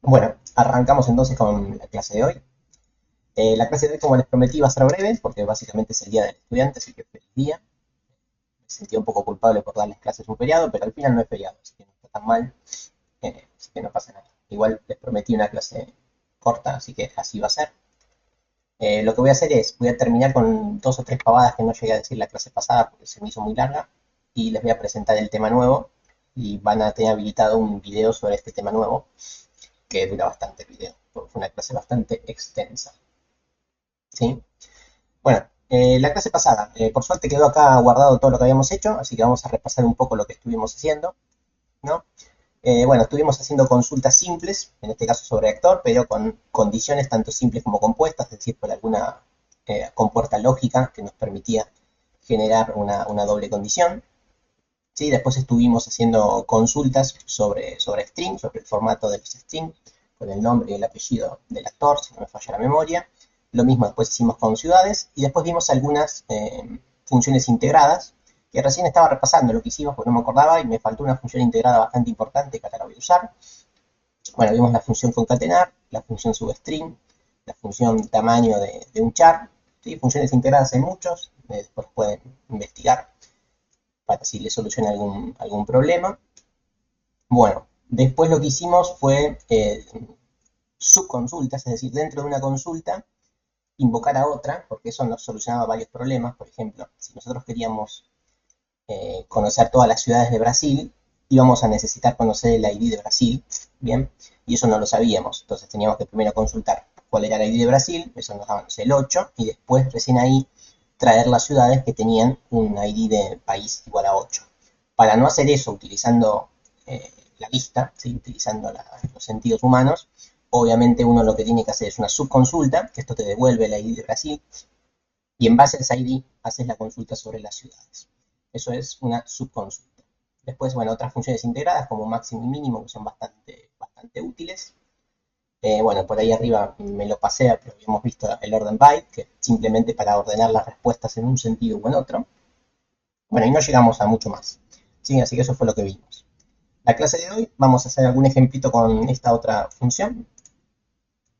Bueno, arrancamos entonces con la clase de hoy. La clase de hoy, como les prometí, va a ser breve, porque básicamente es el día del estudiante, así que feliz día. Me sentía un poco culpable por darles clases un feriado, pero al final no es feriado, así que no está tan mal, así que no pasa nada. Igual les prometí una clase corta, así que así va a ser. Lo que voy a hacer es, voy a terminar con dos o tres pavadas que no llegué a decir la clase pasada porque se me hizo muy larga, y les voy a presentar el tema nuevo, y van a tener habilitado un video sobre este tema nuevo, que dura bastante el video, porque fue una clase bastante extensa. ¿Sí? Bueno, la clase pasada, por suerte quedó acá guardado todo lo que habíamos hecho, así que vamos a repasar un poco lo que estuvimos haciendo, ¿no? Bueno, estuvimos haciendo consultas simples, en este caso sobre actor, pero con condiciones tanto simples como compuestas, es decir, por alguna compuerta lógica que nos permitía generar una doble condición. ¿Sí? Después estuvimos haciendo consultas sobre string, sobre el formato de los string, con el nombre y el apellido del actor, si no me falla la memoria. Lo mismo después hicimos con ciudades y después vimos algunas funciones integradas, que recién estaba repasando lo que hicimos porque no me acordaba y me faltó una función integrada bastante importante que ahora la voy a usar. Bueno, vimos la función concatenar, la función substring, la función tamaño de un char. ¿Sí? Funciones integradas hay muchos, después pueden investigar para si le soluciona algún problema. Bueno, después lo que hicimos fue subconsultas, es decir, dentro de una consulta invocar a otra, porque eso nos solucionaba varios problemas. Por ejemplo, si nosotros queríamos conocer todas las ciudades de Brasil, íbamos a necesitar conocer el ID de Brasil, ¿bien? Y eso no lo sabíamos, entonces teníamos que primero consultar cuál era el ID de Brasil, eso nos daba el 8, y después recién ahí traer las ciudades que tenían un ID de país igual a 8. Para no hacer eso utilizando la vista, ¿sí? Utilizando los sentidos humanos, obviamente uno lo que tiene que hacer es una subconsulta, que esto te devuelve el ID de Brasil, y en base a ese ID haces la consulta sobre las ciudades. Eso es una subconsulta. Después, bueno, otras funciones integradas como máximo y mínimo que son bastante útiles. Bueno, por ahí arriba me lo pasé, pero habíamos visto el orden byte, que simplemente para ordenar las respuestas en un sentido o en otro. Bueno, y no llegamos a mucho más. ¿Sí? Así que eso fue lo que vimos. La clase de hoy vamos a hacer algún ejemplito con esta otra función,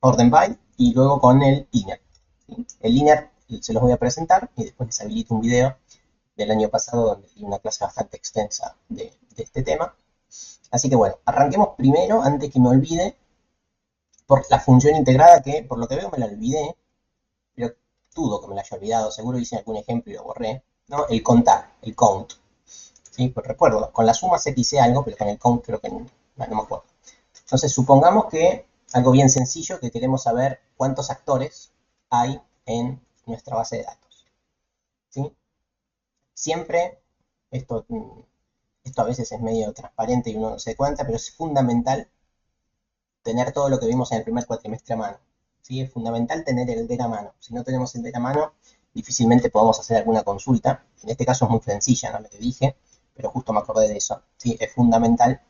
orden byte, y luego con el inner. ¿Sí? El inner se los voy a presentar y después les habilito un video del año pasado donde di una clase bastante extensa de este tema. Así que bueno, arranquemos primero, antes que me olvide, por la función integrada que por lo que veo me la olvidé, pero dudo que me la haya olvidado, seguro hice algún ejemplo y lo borré, ¿no? El contar, el count. ¿Sí? Pues recuerdo, con la suma sé que hice algo, pero con el count creo que no me acuerdo. Entonces supongamos que algo bien sencillo, que queremos saber cuántos actores hay en nuestra base de datos. ¿Sí? Siempre, esto, esto a veces es medio transparente y uno no se da cuenta, pero es fundamental tener todo lo que vimos en el primer cuatrimestre a mano. ¿Sí? Es fundamental tener el DER a mano. Si no tenemos el DER a mano, difícilmente podemos hacer alguna consulta. En este caso es muy sencilla, ¿no? Lo que dije, pero justo me acordé de eso. ¿Sí? Es fundamental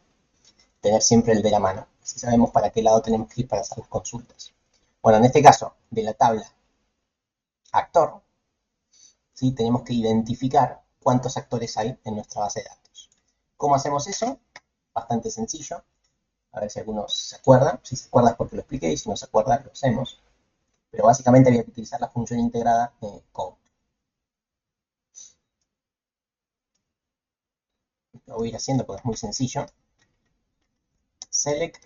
tener siempre el DER a mano. Así sabemos para qué lado tenemos que ir para hacer las consultas. Bueno, en este caso, de la tabla actor, ¿sí? Tenemos que identificar cuántos actores hay en nuestra base de datos. ¿Cómo hacemos eso? Bastante sencillo. A ver si algunos se acuerdan. Si se acuerdan es porque lo expliqué y si no se acuerdan lo hacemos. Pero básicamente había que utilizar la función integrada count. Lo voy a ir haciendo porque es muy sencillo. Select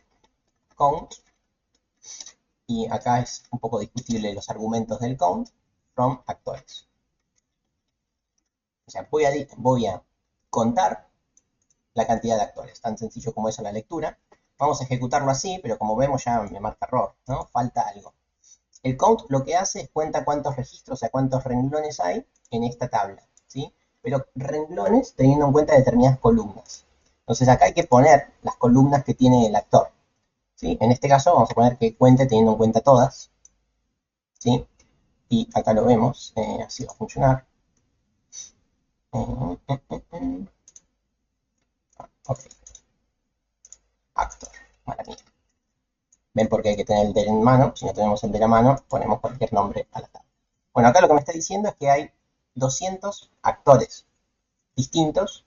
count. Y acá es un poco discutible los argumentos del count from actores. O sea, voy a contar la cantidad de actores. Tan sencillo como eso la lectura. Vamos a ejecutarlo así, pero como vemos ya me marca error, ¿no? Falta algo. El count lo que hace es cuenta cuántos registros, o sea, cuántos renglones hay en esta tabla, ¿sí? Pero renglones teniendo en cuenta determinadas columnas. Entonces acá hay que poner las columnas que tiene el actor, ¿sí? En este caso vamos a poner que cuente teniendo en cuenta todas, ¿sí? Y acá lo vemos, así va a funcionar. Ok, actor, maravilla. Ven por qué hay que tener el del en mano. Si no tenemos el de la mano, ponemos cualquier nombre a la tabla. Bueno, acá lo que me está diciendo es que hay 200 actores distintos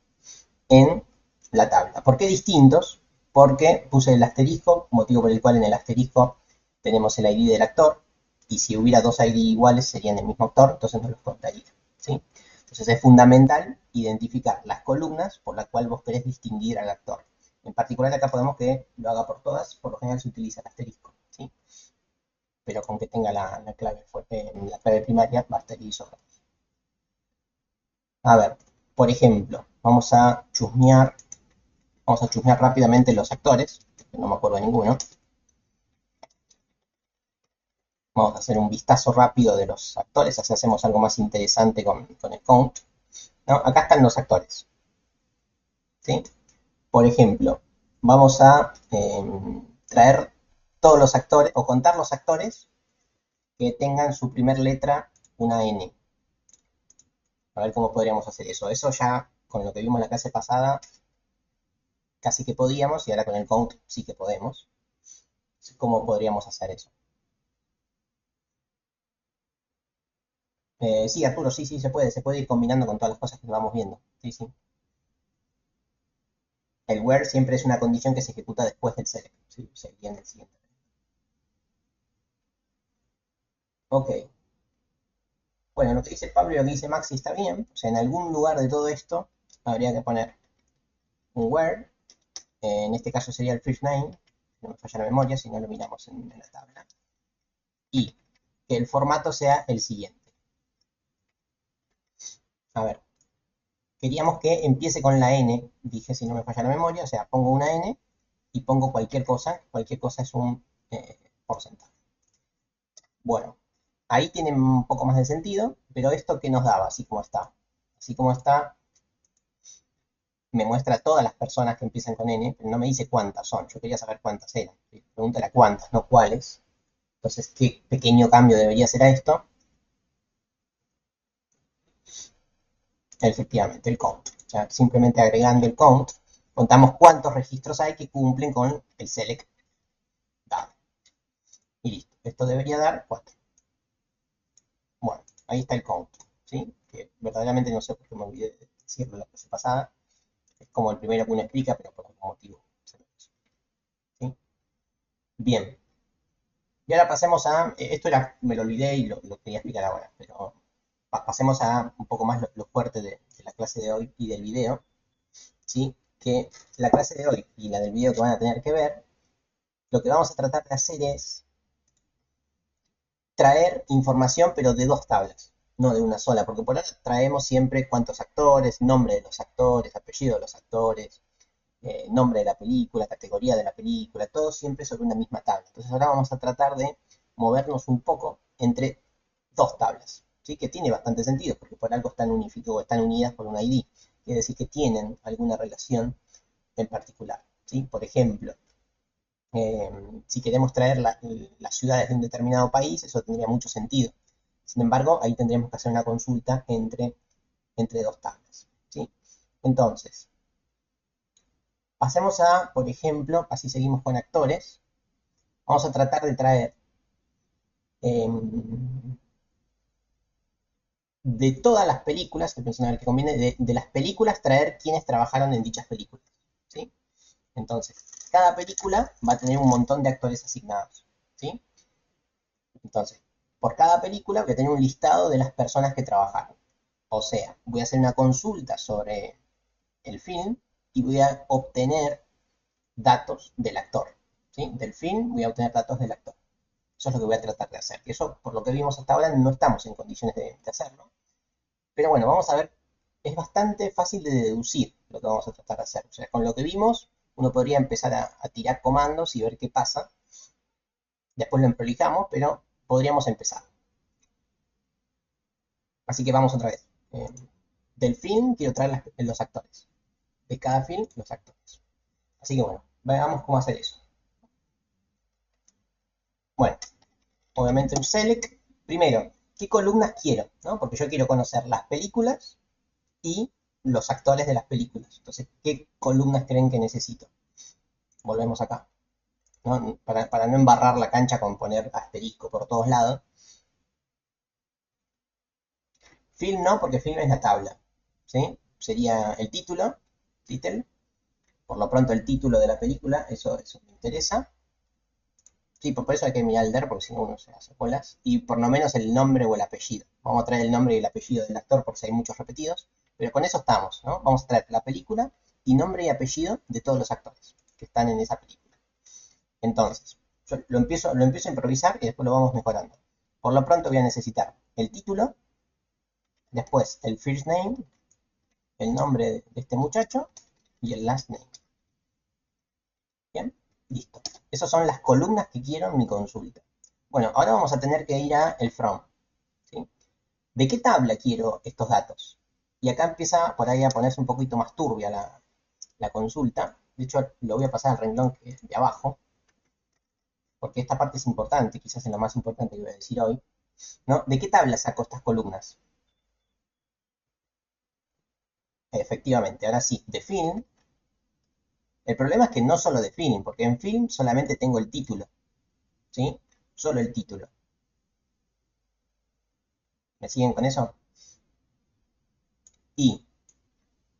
en la tabla. ¿Por qué distintos? porque puse el asterisco, motivo por el cual en el asterisco tenemos el ID del actor, y si hubiera dos ID iguales serían el mismo actor, entonces no los contaría, ¿sí? Entonces es fundamental identificar las columnas por las cuales vos querés distinguir al actor. En particular acá podemos que lo haga por todas, por lo general se utiliza el asterisco, ¿sí? Pero con que tenga la clave primaria basta y sobra. A ver, por ejemplo, vamos a chusmear rápidamente los actores, que no me acuerdo de ninguno. Vamos a hacer un vistazo rápido de los actores, así hacemos algo más interesante con el count, ¿no? Acá están los actores, ¿sí? Por ejemplo, vamos a traer todos los actores, o contar los actores que tengan su primer letra una N. A ver cómo podríamos hacer eso. Eso ya, con lo que vimos en la clase pasada, casi que podíamos, y ahora con el count sí que podemos. ¿Cómo podríamos hacer eso? Sí, Arturo, sí, sí, se puede ir combinando con todas las cosas que vamos viendo. Sí, sí. El where siempre es una condición que se ejecuta después del select. Sí, sería en el siguiente. Ok. Bueno, lo que dice Pablo y lo que dice Maxi está bien. O sea, en algún lugar de todo esto habría que poner un where. En este caso sería el first name. No me falla la memoria si no lo miramos en la tabla. Y que el formato sea el siguiente. A ver, queríamos que empiece con la N, dije si no me falla la memoria, o sea, pongo una N y pongo cualquier cosa es un porcentaje. Bueno, ahí tiene un poco más de sentido, pero esto que nos daba, así como está, me muestra todas las personas que empiezan con N, pero no me dice cuántas son, yo quería saber cuántas eran, pregúntale a cuántas, no cuáles. Entonces, ¿qué pequeño cambio debería ser a esto? Efectivamente, el count. O sea, simplemente agregando el count, contamos cuántos registros hay que cumplen con el select dado. Y listo. Esto debería dar 4. Bueno, ahí está el count, ¿sí? Que verdaderamente no sé por qué me olvidé de decirlo la clase pasada. Es como el primero que uno explica, pero por algún motivo. ¿Sí? Bien. Y ahora pasemos a. Esto me lo olvidé y lo quería explicar ahora, pero pasemos a un poco más lo fuerte de la clase de hoy y del video, ¿sí? Que la clase de hoy y la del video que van a tener que ver, lo que vamos a tratar de hacer es traer información, pero de dos tablas, no de una sola, porque por ahora traemos siempre cuántos actores, nombre de los actores, apellido de los actores, nombre de la película, categoría de la película, todo siempre sobre una misma tabla. Entonces ahora vamos a tratar de movernos un poco entre dos tablas, ¿sí? Que tiene bastante sentido, porque por algo están unificadas o están unidas por un ID, quiere decir que tienen alguna relación en particular, ¿sí? Por ejemplo, si queremos traer las ciudades de un determinado país, eso tendría mucho sentido. Sin embargo, ahí tendríamos que hacer una consulta entre dos tablas, ¿sí? Entonces, pasemos a, por ejemplo, así seguimos con actores, vamos a tratar de traer eh, de todas las películas, que a ver que conviene, de las películas traer quienes trabajaron en dichas películas, ¿sí? Entonces, cada película va a tener un montón de actores asignados, ¿sí? Entonces, por cada película voy a tener un listado de las personas que trabajaron. O sea, voy a hacer una consulta sobre el film y voy a obtener datos del actor, ¿sí? Del film voy a obtener datos del actor. Eso es lo que voy a tratar de hacer. Que eso, por lo que vimos hasta ahora, no estamos en condiciones de hacerlo. Pero bueno, vamos a ver. Es bastante fácil de deducir lo que vamos a tratar de hacer. O sea, con lo que vimos, uno podría empezar a tirar comandos y ver qué pasa. Después lo emprolijamos, pero podríamos empezar. Así que vamos otra vez. Del film quiero traer los actores. De cada film, los actores. Así que bueno, veamos cómo hacer eso. Bueno, obviamente un select. Primero, ¿qué columnas quiero? ¿No? Porque yo quiero conocer las películas y los actores de las películas. Entonces, ¿qué columnas creen que necesito? Volvemos acá, ¿no? Para no embarrar la cancha con poner asterisco por todos lados. Film no, porque film es la tabla, ¿sí? Sería el título, title, Por lo pronto el título de la película, eso me interesa. Sí, por eso hay que mirar el DER, porque si no uno se hace bolas. Y por lo menos el nombre o el apellido. Vamos a traer el nombre y el apellido del actor, por si hay muchos repetidos. Pero con eso estamos, ¿no? Vamos a traer la película y nombre y apellido de todos los actores que están en esa película. Entonces, yo lo empiezo a improvisar y después lo vamos mejorando. Por lo pronto voy a necesitar el título, después el first name, el nombre de este muchacho y el last name. Bien, listo. Esas son las columnas que quiero en mi consulta. Bueno, ahora vamos a tener que ir a el from. ¿Sí? ¿De qué tabla quiero estos datos? Y acá empieza por ahí a ponerse un poquito más turbia la consulta. De hecho, lo voy a pasar al renglón de abajo, porque esta parte es importante, quizás es lo más importante que voy a decir hoy. ¿No? ¿De qué tabla saco estas columnas? Efectivamente, ahora sí, de film. El problema es que no solo de film, porque en film solamente tengo el título, ¿sí? Solo el título. ¿Me siguen con eso? Y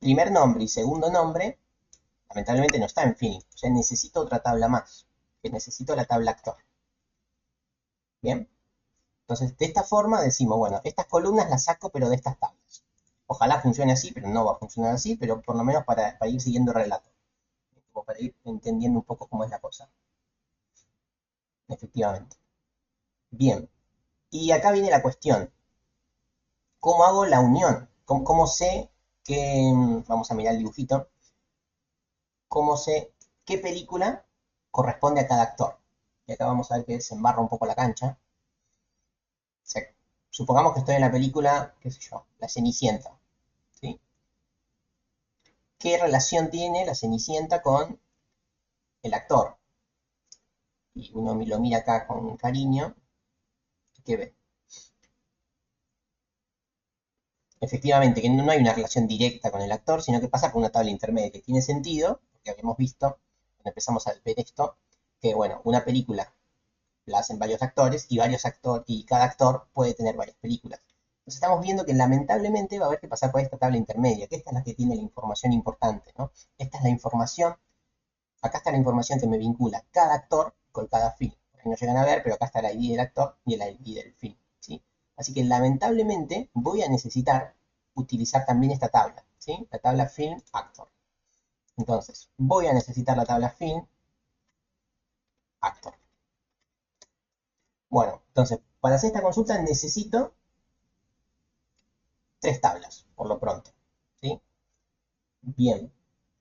primer nombre y segundo nombre, lamentablemente no está en film. O sea, necesito otra tabla más, que necesito la tabla actor. ¿Bien? Entonces, de esta forma decimos, bueno, estas columnas las saco, pero de estas tablas. Ojalá funcione así, pero no va a funcionar así, pero por lo menos para ir siguiendo el relato, como para ir entendiendo un poco cómo es la cosa. Efectivamente. Bien. Y acá viene la cuestión. ¿Cómo hago la unión? ¿Cómo sé que, vamos a mirar el dibujito, cómo sé qué película corresponde a cada actor? Y acá vamos a ver que se embarra un poco la cancha. O sea, supongamos que estoy en la película, qué sé yo, La Cenicienta, ¿sí? ¿Qué relación tiene la Cenicienta con el actor? Y uno lo mira acá con cariño, ¿qué ve? Efectivamente, que no hay una relación directa con el actor, sino que pasa por una tabla intermedia, que tiene sentido, porque habíamos visto, cuando empezamos a ver esto, que bueno, una película la hacen varios actores y varios actores y cada actor puede tener varias películas. Entonces estamos viendo que lamentablemente va a haber que pasar por esta tabla intermedia, que esta es la que tiene la información importante, ¿no? Esta es la información, acá está la información que me vincula cada actor con cada film. Ahí no llegan a ver, pero acá está el ID del actor y el ID del film, ¿sí? Así que lamentablemente voy a necesitar utilizar también esta tabla, ¿sí? La tabla film actor. Entonces, voy a necesitar la tabla film actor. Bueno, entonces, para hacer esta consulta necesito tres tablas, por lo pronto. ¿Sí? Bien.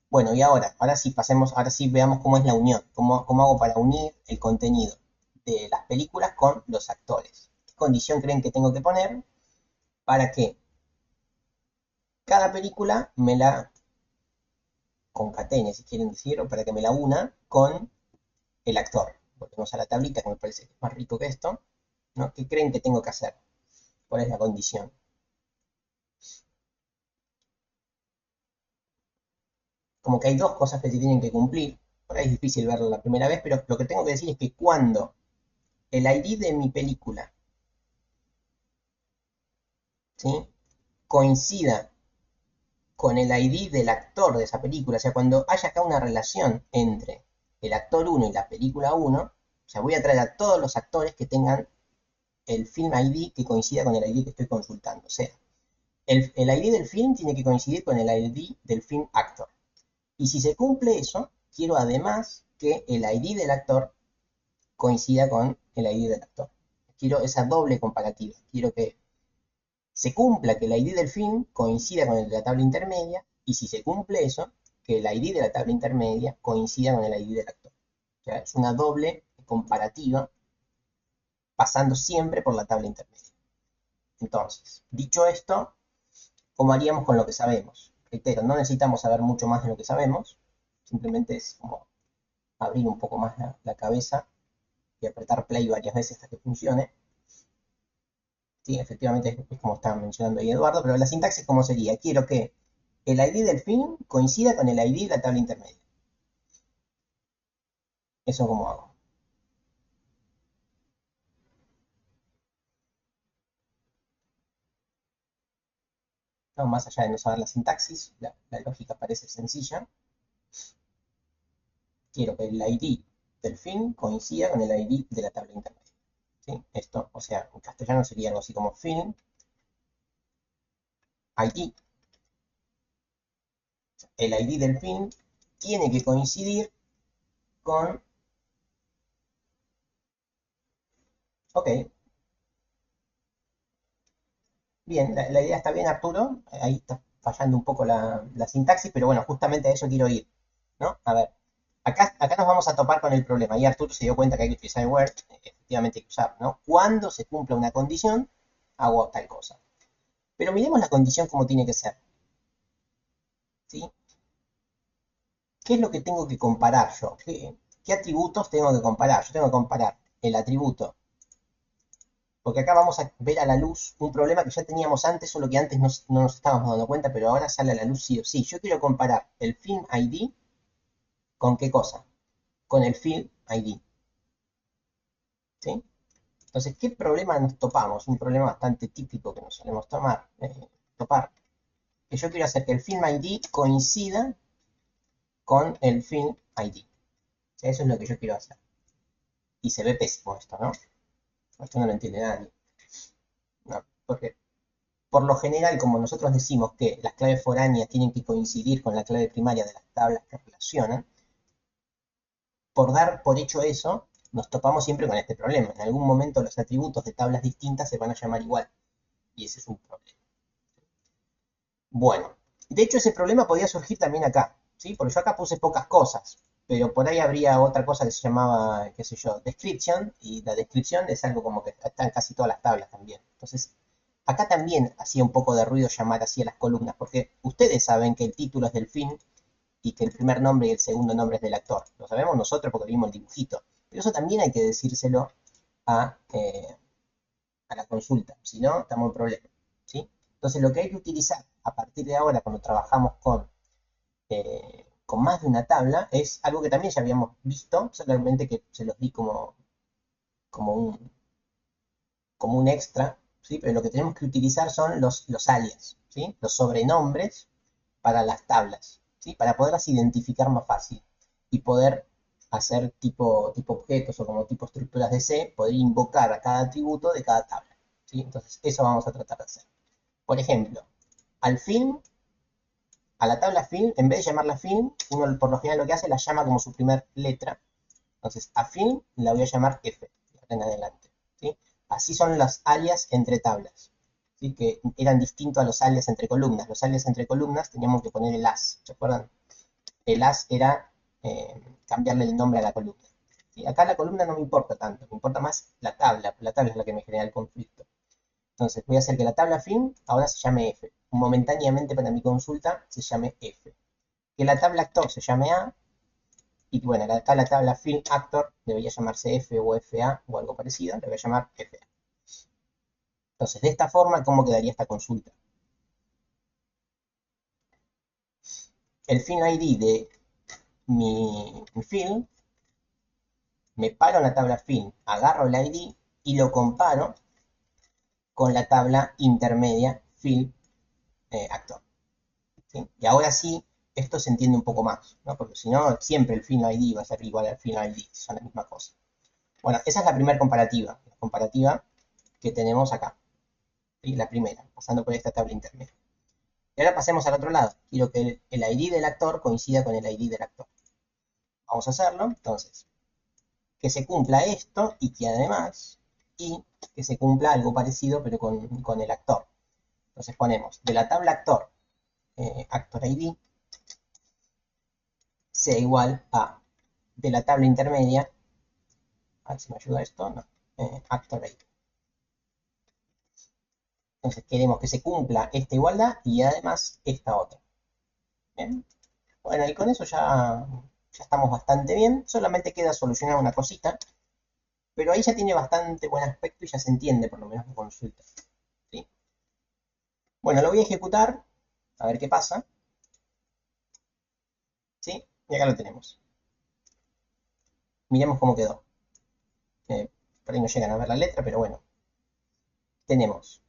Bueno, y ahora sí pasemos, ahora sí veamos cómo es la unión, cómo hago para unir el contenido de las películas con los actores. ¿Qué condición creen que tengo que poner para que cada película me la concatene, si quieren decir, o para que me la una con el actor? Volvemos a la tablita, que me parece que es más rico que esto, ¿no? ¿Qué creen que tengo que hacer? ¿Cuál es la condición? Como que hay dos cosas que se tienen que cumplir. Por ahí es difícil verlo la primera vez, pero lo que tengo que decir es que cuando el ID de mi película, ¿sí? Coincida con el ID del actor de esa película, o sea, cuando haya acá una relación entre el actor uno y la película uno, o sea, voy a traer a todos los actores que tengan el film ID que coincida con el ID que estoy consultando. O sea, el ID del film tiene que coincidir con el ID del film actor. Y si se cumple eso, quiero además que el ID del actor coincida con el ID del actor. Quiero esa doble comparativa. Quiero que se cumpla que el ID del film coincida con el de la tabla intermedia, y si se cumple eso, que el ID de la tabla intermedia coincida con el ID del actor. O sea, es una doble comparativa pasando siempre por la tabla intermedia. Entonces, dicho esto, ¿cómo haríamos con lo que sabemos? Reitero, no necesitamos saber mucho más de lo que sabemos, simplemente es como abrir un poco más la cabeza y apretar play varias veces hasta que funcione. Sí, efectivamente es como estaba mencionando ahí Eduardo, pero la sintaxis ¿cómo sería? Quiero que el ID del film coincida con el ID de la tabla intermedia. ¿Eso cómo hago? No, más allá de no saber la sintaxis, la lógica parece sencilla. quiero que el ID del fin coincida con el ID de la tabla intermedia. ¿Sí? Esto, o sea, en castellano sería algo así como fin ID. El ID del fin tiene que coincidir con... Ok, bien, la idea está bien, Arturo. Ahí está fallando un poco la sintaxis, pero bueno, justamente a eso quiero ir, ¿no? A ver, acá nos vamos a topar con el problema. Y Arturo se dio cuenta que hay que utilizar el word, efectivamente hay que usar, ¿no? Cuando se cumpla una condición, hago tal cosa. Pero miremos la condición como tiene que ser, ¿sí? ¿Qué es lo que tengo que comparar yo? ¿Qué atributos tengo que comparar? Yo tengo que comparar el atributo, porque acá vamos a ver a la luz un problema que ya teníamos antes, solo que antes no nos estábamos dando cuenta, pero ahora sale a la luz sí o sí. Yo quiero comparar el film ID con qué cosa? Con el film ID, ¿sí? Entonces, ¿qué problema nos topamos? Un problema bastante típico que nos solemos topar, que yo quiero hacer que el film ID coincida con el film ID. Eso es lo que yo quiero hacer. Y se ve pésimo esto, ¿no? Esto no lo entiende nadie. No, porque por lo general, como nosotros decimos que las claves foráneas tienen que coincidir con la clave primaria de las tablas que relacionan, por dar por hecho eso, nos topamos siempre con este problema. En algún momento los atributos de tablas distintas se van a llamar igual. Y ese es un problema. Bueno, de hecho ese problema podía surgir también acá, ¿sí? Porque yo acá puse pocas cosas, pero por ahí habría otra cosa que se llamaba, qué sé yo, description, y la descripción es algo como que está en casi todas las tablas también. Entonces, acá también hacía un poco de ruido llamar así a las columnas, porque ustedes saben que el título es del fin y que el primer nombre y el segundo nombre es del actor. Lo sabemos nosotros porque vimos el dibujito. Pero eso también hay que decírselo a, eh, a la consulta, si no, estamos en problema, ¿sí? Entonces, lo que hay que utilizar a partir de ahora, cuando trabajamos con más de una tabla, es algo que también ya habíamos visto, solamente que se los di como un, como un extra, ¿sí? Pero lo que tenemos que utilizar son los alias, ¿sí? Los sobrenombres para las tablas, ¿sí? Para poderlas identificar más fácil y poder hacer tipo objetos o como tipo estructuras de C, poder invocar a cada atributo de cada tabla, ¿sí? Entonces, eso vamos a tratar de hacer. Por ejemplo, al film, a la tabla film, en vez de llamarla film, uno por lo general lo que hace la llama como su primer letra. Entonces, a film la voy a llamar F, en adelante, ¿sí? Así son las alias entre tablas, ¿sí? Que eran distintos a los alias entre columnas. Los alias entre columnas teníamos que poner el as, ¿se acuerdan? El as era cambiarle el nombre a la columna. ¿Sí? Acá la columna no me importa tanto, me importa más la tabla es la que me genera el conflicto. Entonces voy a hacer que la tabla film ahora se llame F. Momentáneamente para mi consulta se llame F. Que la tabla actor se llame A. Y bueno, acá la tabla film actor debería llamarse F o FA o algo parecido. Le voy a llamar FA. Entonces, de esta forma, ¿cómo quedaría esta consulta? El film ID de mi film, me paro en la tabla film, agarro el ID y lo comparo con la tabla intermedia film actor. ¿Sí? Y ahora sí, esto se entiende un poco más, ¿no? Porque si no, siempre el film ID va a ser igual al film ID, son la misma cosa. Bueno, esa es la primera comparativa, la comparativa que tenemos acá. ¿Sí? La primera, pasando por esta tabla intermedia. Y ahora pasemos al otro lado. Quiero que el ID del actor coincida con el ID del actor. Vamos a hacerlo, entonces, que se cumpla esto y que además, y que se cumpla algo parecido pero con el actor. Entonces ponemos de la tabla actor, actor ID, sea igual a de la tabla intermedia, a ver si me ayuda esto, no, actor ID. Entonces queremos que se cumpla esta igualdad y además esta otra. ¿Bien? Bueno, y con eso ya estamos bastante bien, solamente queda solucionar una cosita, pero ahí ya tiene bastante buen aspecto y ya se entiende por lo menos la consulta. ¿Sí? Bueno, lo voy a ejecutar, a ver qué pasa. ¿Sí? Y acá lo tenemos. Miremos cómo quedó. Por ahí no llegan a ver la letra, pero bueno. Tenemos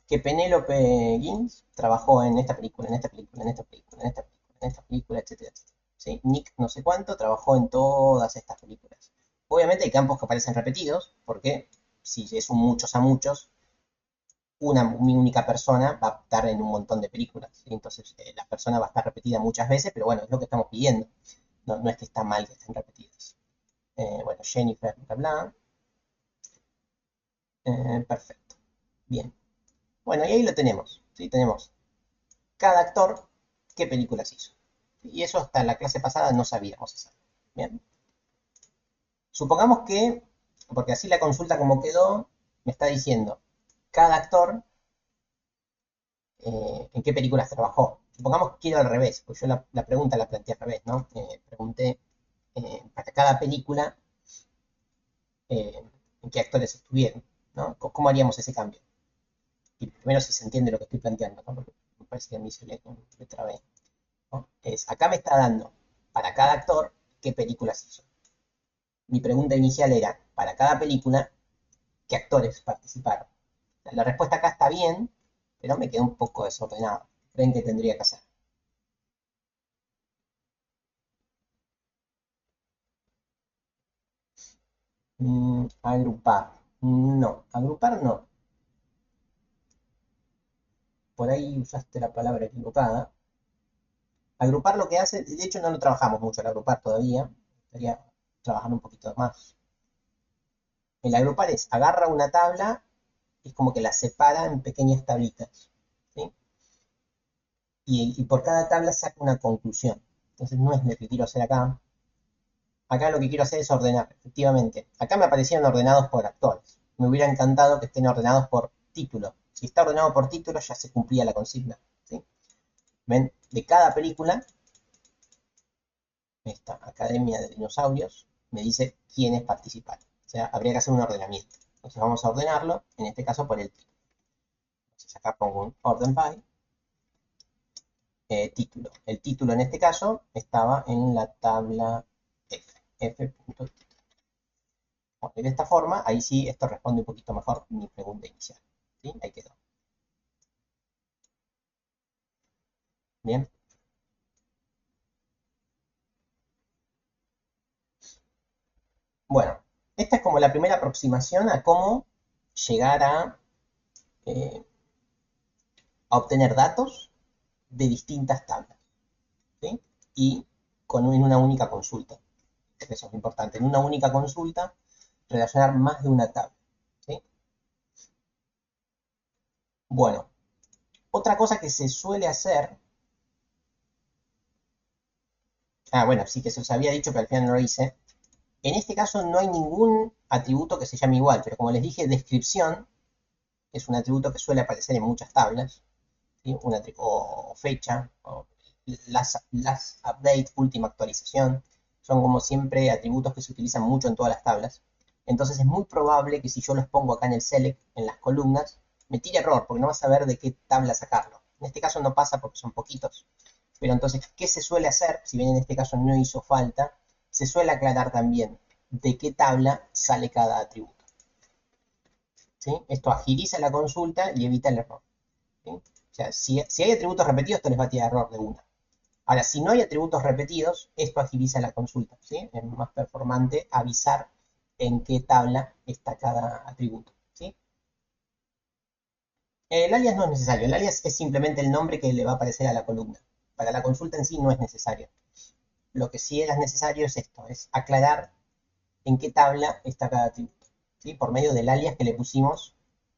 que Penélope Gins trabajó en esta película, en esta película, en esta película, en esta película, en esta película, etcétera, etcétera. ¿sí? Nick no sé cuánto trabajó en todas estas películas. Obviamente hay campos que aparecen repetidos, porque si es un muchos a muchos, mi única persona va a estar en un montón de películas. ¿Sí? Entonces la persona va a estar repetida muchas veces, pero bueno, es lo que estamos pidiendo. No, no es que está mal que estén repetidas. Bueno, Jennifer, bla, bla. Perfecto. Bien. Bueno, y ahí lo tenemos. ¿Sí? Tenemos cada actor qué películas hizo. Y eso hasta la clase pasada no sabíamos hacer. Bien. Supongamos que, porque así la consulta como quedó, me está diciendo cada actor en qué películas trabajó. Supongamos que quiero al revés, pues yo la pregunta la planteé al revés, ¿no? Pregunté para cada película en qué actores estuvieron, ¿no? ¿Cómo haríamos ese cambio? Y primero si se entiende lo que estoy planteando, ¿no? Porque me parece que a mí se le trabé, ¿no? Acá me está dando para cada actor qué películas hizo. Mi pregunta inicial era, para cada película, ¿qué actores participaron? La respuesta acá está bien, pero me quedó un poco desordenado. ¿Creen que tendría que hacer? Agrupar. No, agrupar no. Por ahí usaste la palabra equivocada. Agrupar lo que hace, de hecho no lo trabajamos mucho el agrupar todavía. Estaría trabajando un poquito más. El agrupar es, agarra una tabla y es como que la separa en pequeñas tablitas. ¿Sí? Y por cada tabla saca una conclusión. Entonces no es lo que quiero hacer acá. Acá lo que quiero hacer es ordenar, efectivamente. Acá me aparecieron ordenados por actores. Me hubiera encantado que estén ordenados por título. Si está ordenado por título, ya se cumplía la consigna. ¿Sí? ¿Ven? De cada película, esta Academia de Dinosaurios me dice quiénes participaron. O sea, habría que hacer un ordenamiento. Entonces vamos a ordenarlo, en este caso por el título. Entonces acá pongo un orden by título. El título en este caso estaba en la tabla F. F.título. Bueno, y de esta forma, ahí sí, esto responde un poquito mejor mi pregunta inicial. ¿Sí? Ahí quedó. Bien. Bueno, esta es como la primera aproximación a cómo llegar eh, a obtener datos de distintas tablas. ¿Sí? Y en una única consulta. Eso es importante. En una única consulta, relacionar más de una tabla. ¿Sí? Bueno, otra cosa que se suele hacer. Bueno, sí que se os había dicho, pero al final no lo hice. En este caso no hay ningún atributo que se llame igual, pero como les dije, descripción es un atributo que suele aparecer en muchas tablas, ¿sí? O fecha, o last update, última actualización, son como siempre atributos que se utilizan mucho en todas las tablas. Entonces es muy probable que si yo los pongo acá en el select, en las columnas, me tire error, porque no vas a ver de qué tabla sacarlo. En este caso no pasa porque son poquitos. Pero entonces, ¿qué se suele hacer? Si bien en este caso no hizo falta, se suele aclarar también de qué tabla sale cada atributo. ¿Sí? Esto agiliza la consulta y evita el error. ¿Sí? O sea, si hay atributos repetidos, esto les va a tirar error de una. Ahora, si no hay atributos repetidos, esto agiliza la consulta. ¿Sí? Es más performante avisar en qué tabla está cada atributo. ¿Sí? El alias no es necesario. El alias es simplemente el nombre que le va a aparecer a la columna. Para la consulta en sí no es necesario. Lo que sí es necesario es esto, es aclarar en qué tabla está cada atributo, ¿sí? Por medio del alias que le pusimos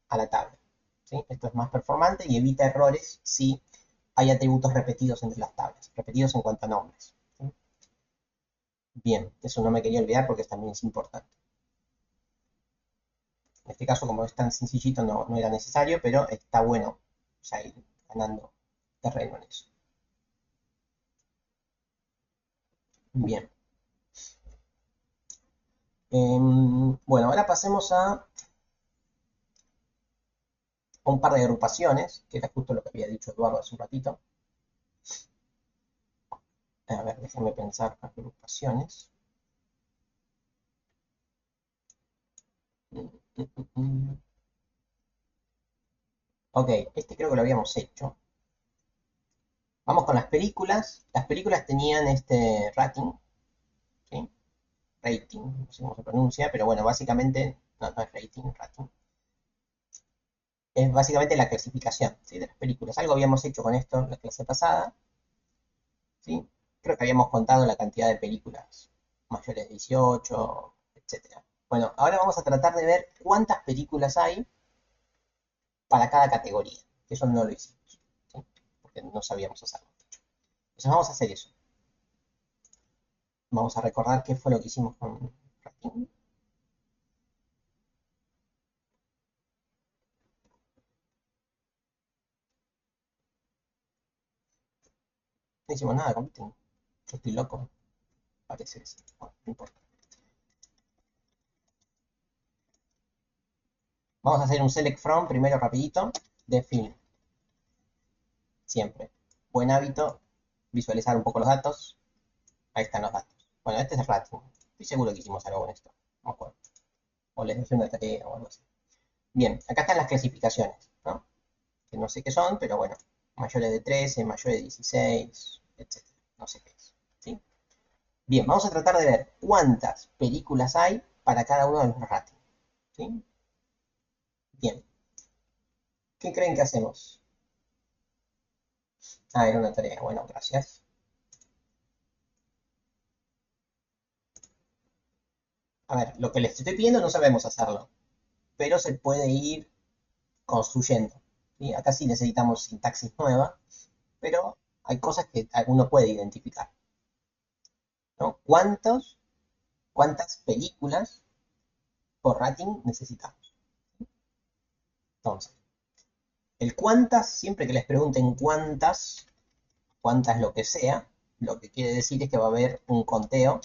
a la tabla. ¿Sí? Esto es más performante y evita errores si hay atributos repetidos entre las tablas, repetidos en cuanto a nombres. ¿Sí? Bien, eso no me quería olvidar porque también es importante. En este caso, como es tan sencillito, no era necesario, pero está bueno ya ir ganando terreno en eso. Bien. Bueno, ahora pasemos a un par de agrupaciones, que era justo lo que había dicho Eduardo hace un ratito. A ver, déjenme pensar agrupaciones. Ok, este creo que lo habíamos hecho. Vamos con las películas. Las películas tenían este rating, ¿sí? Rating, no sé cómo se pronuncia, pero bueno, básicamente, no, no es rating. Es básicamente la clasificación, ¿sí? De las películas. Algo habíamos hecho con esto en la clase pasada, ¿sí? Creo que habíamos contado la cantidad de películas mayores de 18, etcétera. Bueno, ahora vamos a tratar de ver cuántas películas hay para cada categoría, que eso no lo hicimos, ¿sí? Porque no sabíamos hacerlo. Entonces vamos a hacer eso. Vamos a recordar qué fue lo que hicimos con rating. No hicimos nada con rating. Yo estoy loco. Parece que sí. Bueno, no importa. Vamos a hacer un select from primero rapidito de film. Siempre. Buen hábito. Visualizar un poco los datos. Ahí están los datos. Bueno, este es el rating. Estoy seguro que hicimos algo con esto. No me acuerdo. O les dejé una tarea o algo así. Bien, acá están las clasificaciones, ¿no? Que no sé qué son, pero bueno. Mayores de 13, mayores de 16, etc. No sé qué es. ¿Sí? Bien, vamos a tratar de ver cuántas películas hay para cada uno de los ratings. ¿Sí? Bien. ¿Qué creen que hacemos? Ah, era una tarea. Bueno, gracias. A ver, lo que les estoy pidiendo no sabemos hacerlo, pero se puede ir construyendo. ¿Sí? Acá sí necesitamos sintaxis nueva, pero hay cosas que uno puede identificar, ¿no? ¿Cuántas películas por rating necesitamos? Entonces, el cuántas, siempre que les pregunten cuántas lo que sea, lo que quiere decir es que va a haber un conteo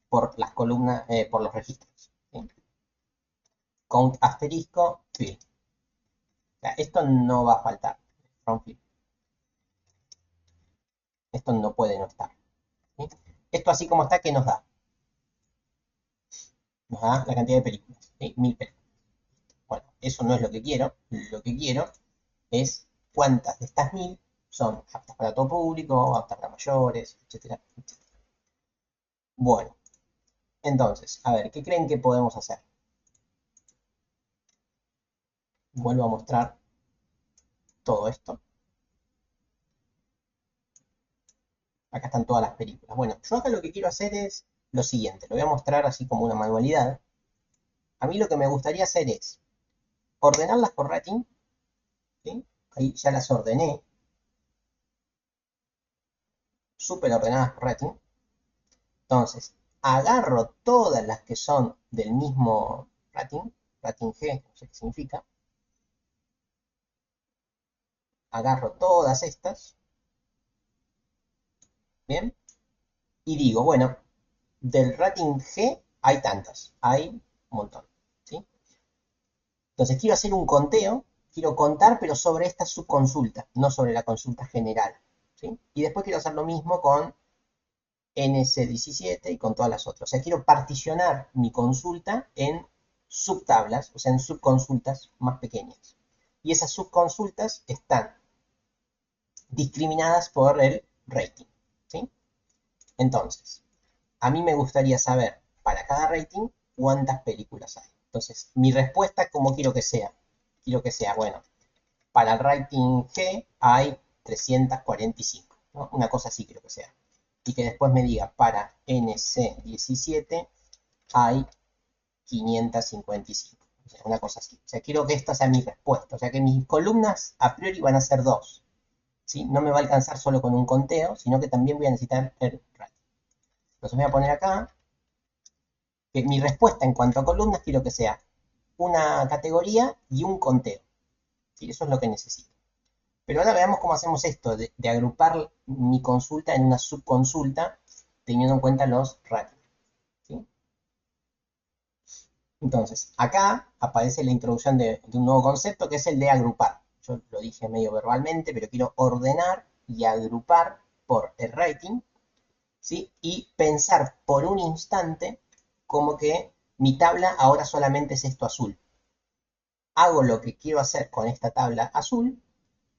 por las columnas, por los registros. ¿Sí? Count asterisco, fill. O sea, esto no va a faltar. From fill. Esto no puede no estar. ¿Sí? Esto así como está, ¿qué nos da? Nos da la cantidad de películas. ¿Sí? 1000 películas. Bueno, eso no es lo que quiero. Lo que quiero es cuántas de estas 1000 son aptas para todo público, aptas para mayores, etcétera, etcétera. Bueno, entonces, a ver, ¿qué creen que podemos hacer? Vuelvo a mostrar todo esto. Acá están todas las películas. Bueno, yo acá lo que quiero hacer es lo siguiente. Lo voy a mostrar así como una manualidad. A mí lo que me gustaría hacer es ordenarlas por rating. ¿Sí? Ahí ya las ordené. Súper ordenadas por rating. Entonces, agarro todas las que son del mismo rating. Rating G, no sé qué significa. Agarro todas estas. Bien. Y digo, bueno, del rating G hay tantas. Hay un montón. ¿Sí? Entonces quiero hacer un conteo, quiero contar, pero sobre esta subconsulta, no sobre la consulta general. ¿Sí? Y después quiero hacer lo mismo con NC17 y con todas las otras. O sea, quiero particionar mi consulta en subtablas, o sea, en subconsultas más pequeñas. Y esas subconsultas están discriminadas por el rating. ¿Sí? Entonces, a mí me gustaría saber para cada rating cuántas películas hay. Entonces, mi respuesta, ¿cómo quiero que sea? Quiero que sea, bueno, para el rating G hay 345, ¿no? Una cosa así creo que sea. Y que después me diga, para NC17 hay 555. O sea, una cosa así. O sea, quiero que esta sea mi respuesta. O sea, que mis columnas a priori van a ser dos. ¿Sí? No me va a alcanzar solo con un conteo, sino que también voy a necesitar el rating. Entonces voy a poner acá que mi respuesta en cuanto a columnas quiero que sea una categoría y un conteo. ¿Sí? Eso es lo que necesito. Pero ahora veamos cómo hacemos esto, de agrupar mi consulta en una subconsulta, teniendo en cuenta los ratings. ¿Sí? Entonces, acá aparece la introducción de un nuevo concepto que es el de agrupar. Yo lo dije medio verbalmente, pero quiero ordenar y agrupar por el rating, ¿sí? Y pensar por un instante como que mi tabla ahora solamente es esto azul. Hago lo que quiero hacer con esta tabla azul,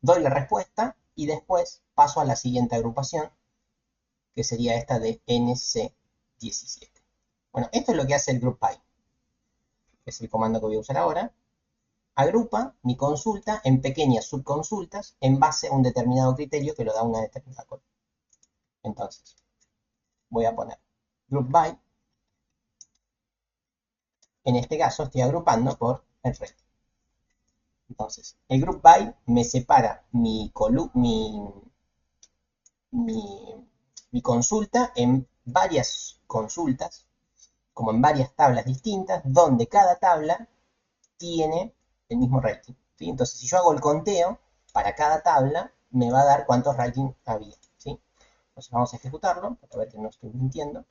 doy la respuesta y después paso a la siguiente agrupación, que sería esta de NC17. Bueno, esto es lo que hace el group by, que es el comando que voy a usar ahora. Agrupa mi consulta en pequeñas subconsultas en base a un determinado criterio que lo da una determinada columna. Entonces, voy a poner group by. En este caso estoy agrupando por el rating. Entonces, el group by me separa mi consulta en varias consultas, como en varias tablas distintas, donde cada tabla tiene el mismo rating, ¿sí? Entonces, si yo hago el conteo para cada tabla, me va a dar cuántos ratings había, ¿sí? Entonces vamos a ejecutarlo para ver que no estoy mintiendo.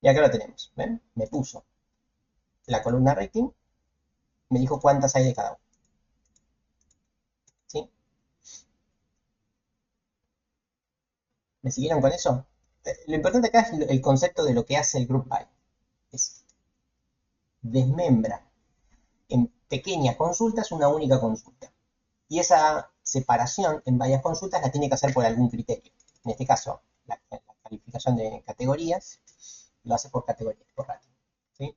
Y acá lo tenemos, ¿ven? Me puso la columna rating, me dijo cuántas hay de cada uno, ¿sí? ¿Me siguieron con eso? Lo importante acá es el concepto de lo que hace el group by. Es desmembra en pequeñas consultas una única consulta. Y esa separación en varias consultas la tiene que hacer por algún criterio. En este caso, la calificación de categorías lo hace por categorías, por rating, ¿sí?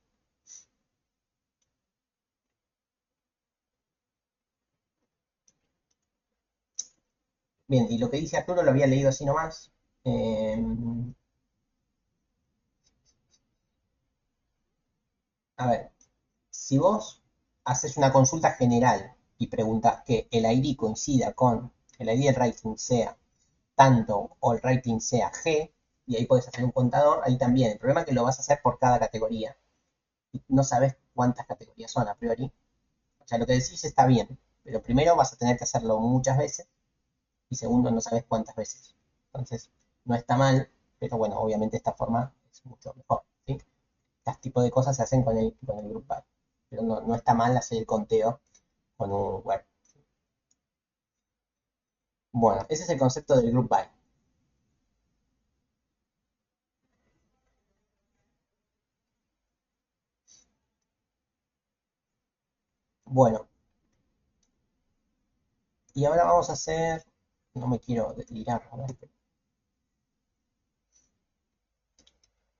Bien, y lo que dice Arturo lo había leído así nomás. Eh, a ver, si vos haces una consulta general y preguntas que el ID coincida con el ID del rating sea tanto o el rating sea G, y ahí puedes hacer un contador, ahí también. El problema es que lo vas a hacer por cada categoría. Y no sabes cuántas categorías son a priori. O sea, lo que decís está bien, pero primero vas a tener que hacerlo muchas veces y segundo no sabes cuántas veces. Entonces, no está mal, pero bueno, obviamente esta forma es mucho mejor, ¿sí? Este tipo de cosas se hacen con el group by, pero no está mal hacer el conteo con un web. Bueno, ese es el concepto del group by. Bueno, y ahora vamos a hacer, no me quiero delirar, a ver,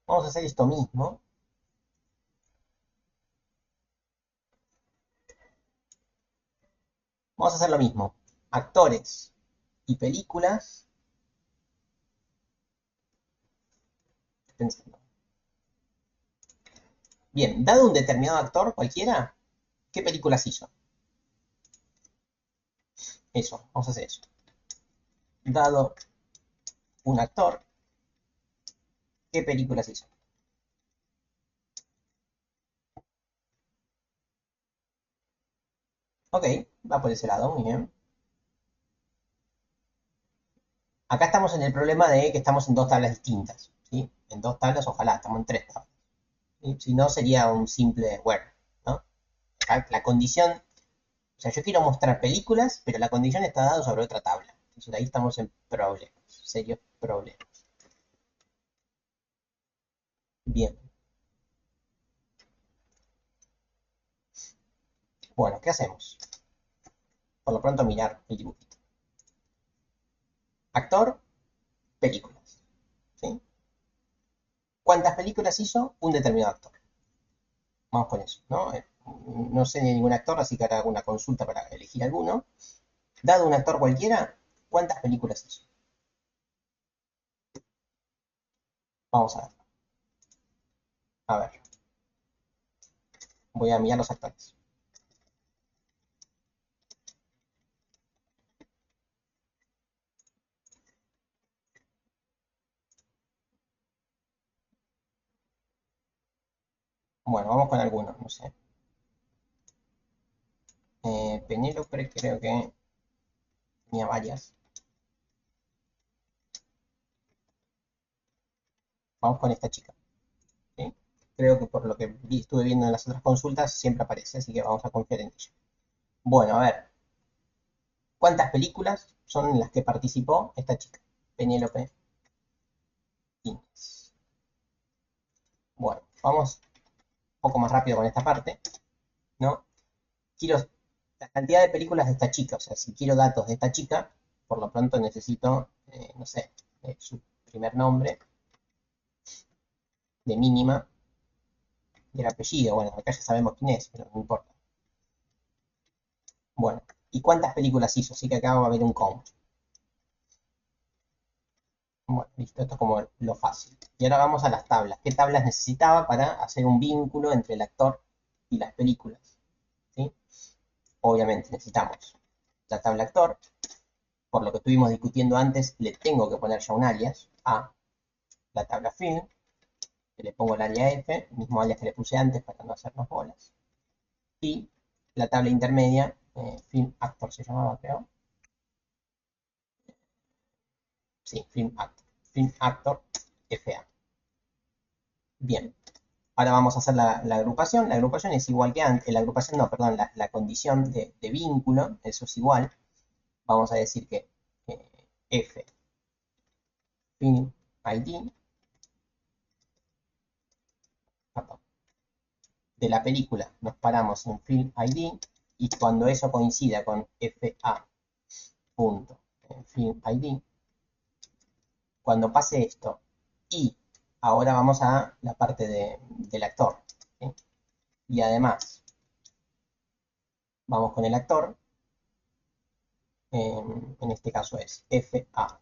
vamos a hacer esto mismo. Vamos a hacer lo mismo. Actores y películas. Pensando. Bien, dado un determinado actor cualquiera, ¿qué películas hizo? Eso, vamos a hacer eso. Dado un actor, ¿qué películas hizo? Ok, va por ese lado, muy bien. Acá estamos en el problema de que estamos en dos tablas distintas, ¿sí? En dos tablas, ojalá, estamos en tres tablas. ¿Sí? Si no, sería un simple where, ¿no? Acá la condición, o sea, yo quiero mostrar películas, pero la condición está dada sobre otra tabla. Entonces ahí estamos en problemas, serios problemas. Bien, bueno, ¿qué hacemos? Por lo pronto mirar el dibujito. Actor, películas, ¿sí? ¿Cuántas películas hizo un determinado actor? Vamos con eso, ¿no? No sé de ningún actor, así que haré una consulta para elegir alguno. Dado un actor cualquiera, ¿cuántas películas hizo? Vamos a ver. A ver, voy a mirar los actores. Bueno, vamos con algunos, no sé. Penélope creo que tenía varias. Vamos con esta chica, ¿sí? Creo que por lo que estuve viendo en las otras consultas siempre aparece, así que vamos a confiar en ella. Bueno, a ver, ¿cuántas películas son en las que participó esta chica? Penélope Inés. Bueno, vamos un poco más rápido con esta parte, ¿no? Quiero, la cantidad de películas de esta chica. O sea, si quiero datos de esta chica, por lo pronto necesito, no sé, su primer nombre, de mínima, y el apellido. Bueno, acá ya sabemos quién es, pero no importa. Bueno, ¿y cuántas películas hizo? Así que acá va a haber un count. Bueno, listo, esto es como lo fácil. Y ahora vamos a las tablas. ¿Qué tablas necesitaba para hacer un vínculo entre el actor y las películas? ¿Sí? Obviamente necesitamos la tabla actor. Por lo que estuvimos discutiendo antes, le tengo que poner ya un alias a la tabla film, que le pongo el alias F, el mismo alias que le puse antes para no hacernos bolas. Y la tabla intermedia, film actor se llamaba, creo. Sí, film actor FA. Bien, ahora vamos a hacer la agrupación. La agrupación es igual que antes. La agrupación, no, perdón, la condición de vínculo, eso es igual. Vamos a decir que F, film ID, perdón, de la película nos paramos en film ID y cuando eso coincida con FA punto en film ID, cuando pase esto y ahora vamos a la parte del actor, ¿sí? Y además vamos con el actor, en este caso es FA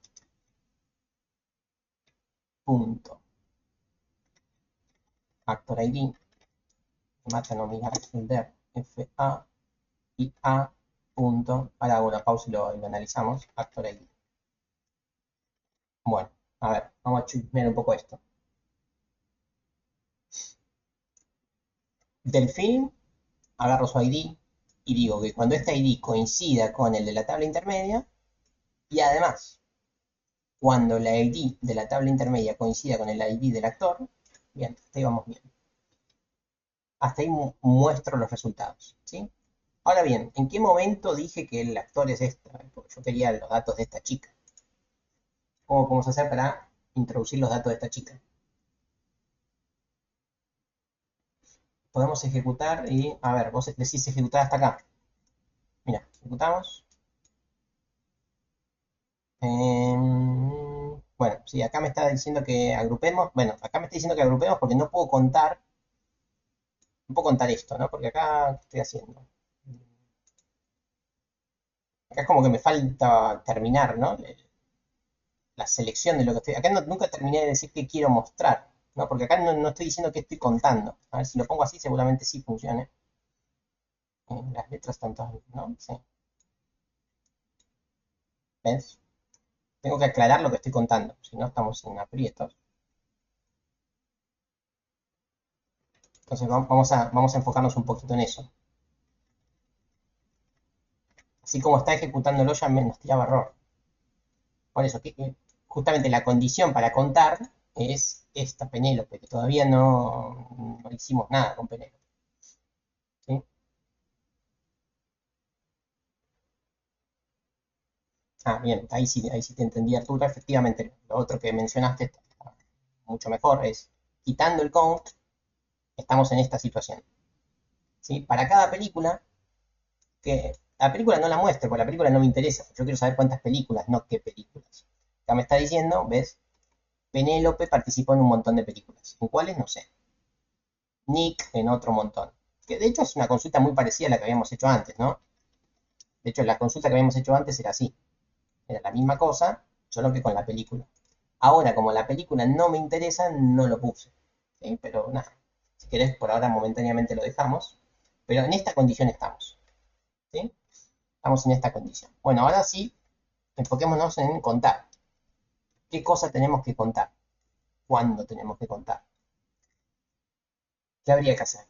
punto actor ID, mata no mirar folder FA y A punto, ahora hago una pausa y lo analizamos, actor ID. Bueno, a ver, vamos a chusmear un poco esto. Del film agarro su ID y digo que cuando este ID coincida con el de la tabla intermedia y además cuando la ID de la tabla intermedia coincida con el ID del actor, bien, hasta ahí vamos bien. Hasta ahí muestro los resultados, ¿sí? Ahora bien, ¿en qué momento dije que el actor es esta? Porque yo quería los datos de esta chica. ¿Cómo podemos hacer para introducir los datos de esta chica? Podemos ejecutar y, a ver, vos decís ejecutar hasta acá. Mira, ejecutamos. Bueno, sí, acá me está diciendo que agrupemos. Bueno, acá me está diciendo que agrupemos porque no puedo contar. No puedo contar esto, ¿no? Porque acá, ¿qué estoy haciendo? Acá es como que me falta terminar, ¿no? La selección de lo que estoy. Acá nunca terminé de decir qué quiero mostrar, ¿no? Porque acá no estoy diciendo qué estoy contando. A ver si lo pongo así, seguramente sí funcione. Las letras están todas, ¿no? Sí. ¿Ves? Tengo que aclarar lo que estoy contando, si no estamos en aprietos. Entonces vamos a enfocarnos un poquito en eso. Así como está ejecutándolo ya nos tiraba error. Por eso, justamente la condición para contar es esta Penélope, que todavía no hicimos nada con Penélope. ¿Sí? Ah, bien, ahí sí te entendí, Arturo. Efectivamente, lo otro que mencionaste está mucho mejor, es quitando el count, estamos en esta situación. ¿Sí? Para cada película, que la película no la muestro, porque la película no me interesa. Yo quiero saber cuántas películas, no qué películas. Acá me está diciendo, ¿ves? Penélope participó en un montón de películas. ¿En cuáles? No sé. Nick en otro montón. Que de hecho es una consulta muy parecida a la que habíamos hecho antes, ¿no? De hecho, la consulta que habíamos hecho antes era así. Era la misma cosa, solo que con la película. Ahora, como la película no me interesa, no lo puse. ¿Sí? Pero nada, si querés, por ahora momentáneamente lo dejamos. Pero en esta condición estamos. ¿Sí? Estamos en esta condición. Bueno, ahora sí, enfoquémonos en contar. ¿Qué cosa tenemos que contar? ¿Cuándo tenemos que contar? ¿Qué habría que hacer?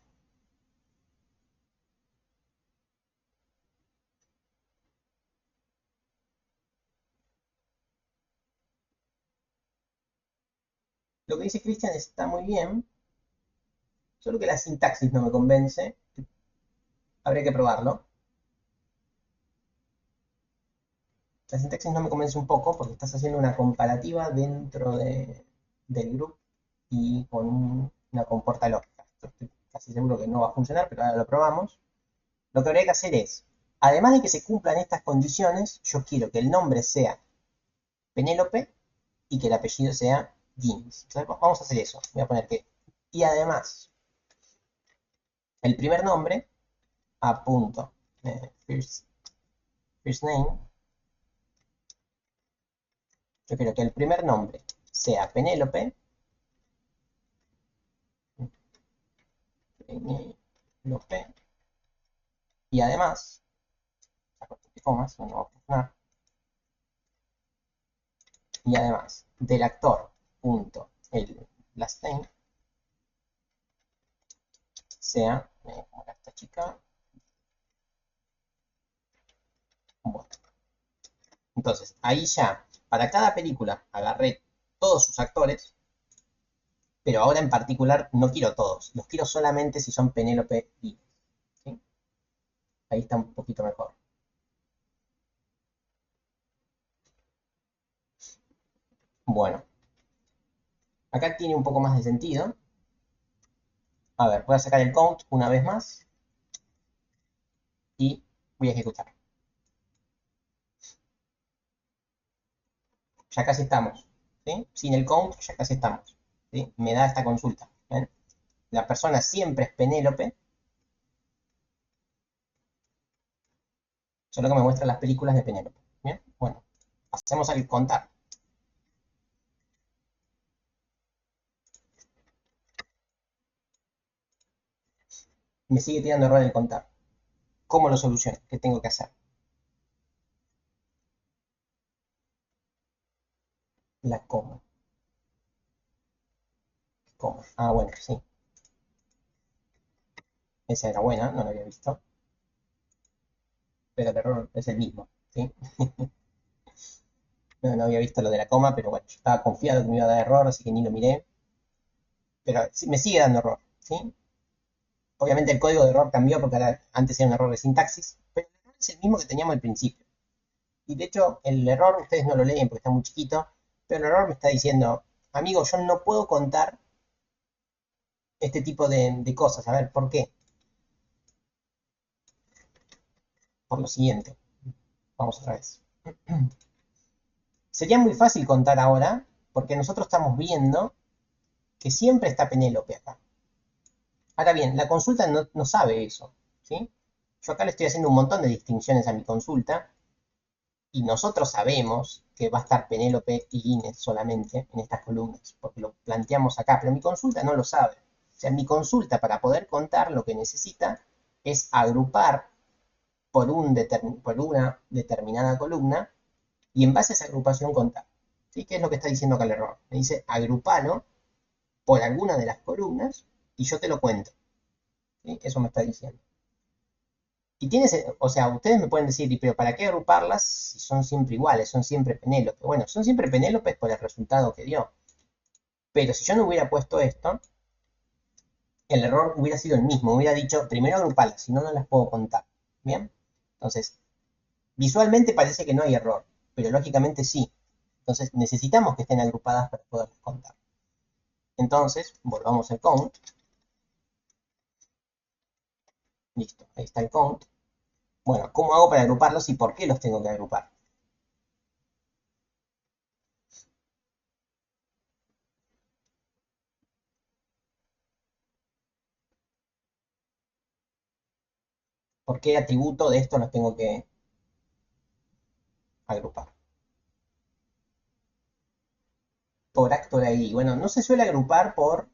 Lo que dice Cristian está muy bien, solo que la sintaxis no me convence. Habría que probarlo. La sintaxis no me convence un poco porque estás haciendo una comparativa dentro del grupo y con una comporta lógica. Estoy casi seguro que no va a funcionar, pero ahora lo probamos. Lo que habría que hacer es Además de que se cumplan estas condiciones, yo quiero que el nombre sea Penélope y que el apellido sea Guinness. Entonces, vamos a hacer eso. Voy a poner que. Y además, el primer nombre, apunto, first name, yo quiero que el primer nombre sea Penélope. Penélope. Y además, comas, no vamos a poner. Y además, del actor, punto, el last name, sea, como era esta chica, bueno. Entonces, ahí ya, para cada película, agarré todos sus actores, pero ahora en particular no quiero todos, los quiero solamente si son Penélope y, ¿sí? Ahí está un poquito mejor. Bueno, acá tiene un poco más de sentido. A ver, voy a sacar el count una vez más y voy a ejecutar. Ya casi estamos, ¿sí? Sin el count ya casi estamos, ¿sí? Me da esta consulta, ¿ven? La persona siempre es Penélope, solo que me muestra las películas de Penélope. Bien, bueno, pasemos al contar. Me sigue tirando error el contar. ¿Cómo lo soluciono? ¿Qué tengo que hacer? La coma. Coma. Ah, bueno, sí. Esa era buena, no la había visto. Pero el error es el mismo, ¿sí? No había visto lo de la coma, pero bueno, yo estaba confiado que me iba a dar error, así que ni lo miré. Pero me sigue dando error, ¿sí? Obviamente el código de error cambió porque antes era un error de sintaxis, pero el error es el mismo que teníamos al principio. Y de hecho, el error ustedes no lo leen porque está muy chiquito, pero el error me está diciendo, amigo, yo no puedo contar este tipo de cosas. A ver, ¿por qué? Por lo siguiente. Vamos otra vez. Sería muy fácil contar ahora, porque nosotros estamos viendo que siempre está Penélope acá. Ahora bien, la consulta no sabe eso, ¿sí? Yo acá le estoy haciendo un montón de distinciones a mi consulta, y nosotros sabemos que va a estar Penélope y Guinness solamente en estas columnas, porque lo planteamos acá, pero mi consulta no lo sabe. O sea, mi consulta para poder contar lo que necesita es agrupar por una determinada columna y en base a esa agrupación contar. ¿Sí? ¿Qué es lo que está diciendo acá el error? Me dice agrupalo por alguna de las columnas y yo te lo cuento. ¿Sí? Eso me está diciendo. Y tienes, o sea, ustedes me pueden decir, pero ¿para qué agruparlas si son siempre iguales, son siempre Penélope? Bueno, son siempre Penélopes por el resultado que dio. Pero si yo no hubiera puesto esto, el error hubiera sido el mismo. Hubiera dicho, primero agruparlas, si no, no las puedo contar. ¿Bien? Entonces, visualmente parece que no hay error, pero lógicamente sí. Entonces, necesitamos que estén agrupadas para poderlas contar. Entonces, volvamos al count. Listo, ahí está el count. Bueno, ¿cómo hago para agruparlos y por qué los tengo que agrupar? ¿Por qué atributo de esto los tengo que agrupar? Por actor ID. Bueno, no se suele agrupar por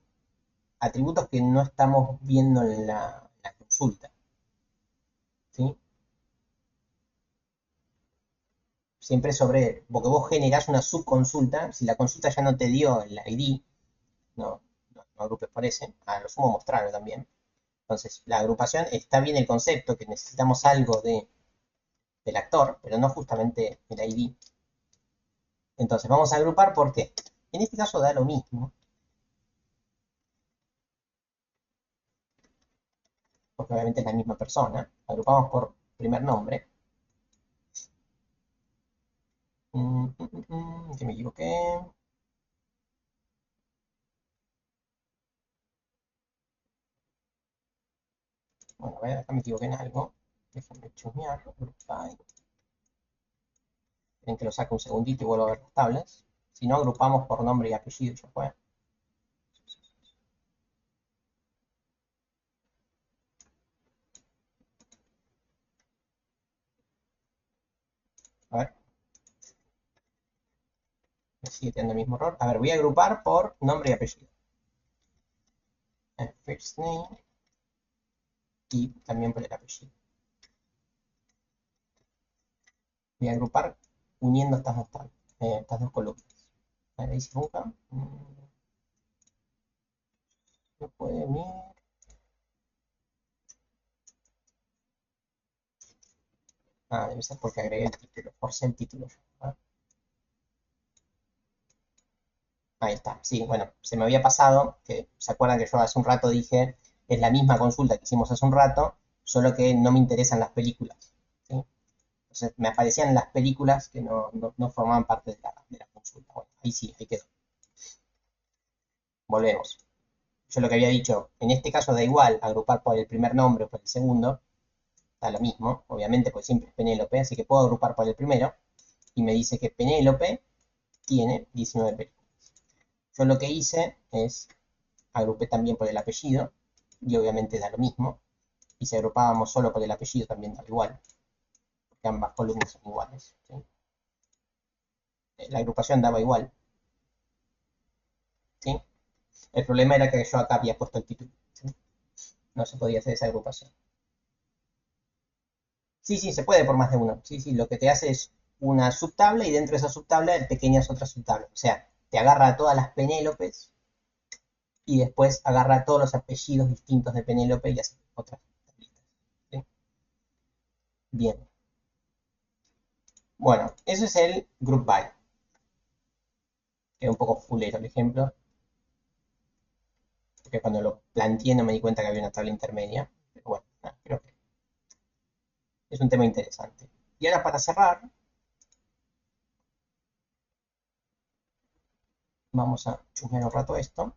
atributos que no estamos viendo en la consulta. ¿Sí? Siempre sobre, porque vos generás una subconsulta, si la consulta ya no te dio el ID, no agrupes por ese, a lo sumo mostrarlo también. Entonces, la agrupación está bien el concepto, que necesitamos algo del actor, pero no justamente el ID. Entonces, vamos a agrupar por qué. En este caso da lo mismo, porque obviamente es la misma persona. Agrupamos por primer nombre. Que me equivoqué. Bueno, a ver, acá me equivoqué en algo. Déjenme chusmear. Group by. Tienen que lo saque un segundito y vuelvo a ver las tablas. Si no, agrupamos por nombre y apellido y ya fue. A ver. Me sigue teniendo el mismo error. A ver, voy a agrupar por nombre y apellido. First name. Y también por el apellido. Voy a agrupar uniendo estas dos tablas, estas dos columnas. A ver, ahí se busca. No puede unir. Ah, debe ser porque agregué el título, forcé el título. Ahí está, sí, bueno, se me había pasado, que se acuerdan que yo hace un rato dije, es la misma consulta que hicimos hace un rato, solo que no me interesan las películas, ¿sí? Entonces me aparecían las películas que no formaban parte de la consulta. Bueno, ahí sí, ahí quedó. Volvemos. Yo lo que había dicho, en este caso da igual agrupar por el primer nombre o por el segundo, da lo mismo, obviamente, porque siempre es Penélope, así que puedo agrupar por el primero, y me dice que Penélope tiene 19 películas. Yo lo que hice es agrupé también por el apellido, y obviamente da lo mismo, y si agrupábamos solo por el apellido también da igual, porque ambas columnas son iguales, ¿sí? La agrupación daba igual, ¿sí? El problema era que yo acá había puesto el título, ¿sí? No se podía hacer esa agrupación. Sí, sí, se puede por más de uno. Sí, sí, lo que te hace es una subtabla y dentro de esa subtabla pequeñas otras subtablas. O sea, te agarra a todas las Penélopes y después agarra todos los apellidos distintos de Penélope y hace otras tablitas, ¿sí? Bien. Bueno, eso es el group by. Queda un poco fulero el ejemplo, porque cuando lo planteé no me di cuenta que había una tabla intermedia. Pero bueno, creo que es un tema interesante. Y ahora para cerrar, vamos a chusmear un rato esto.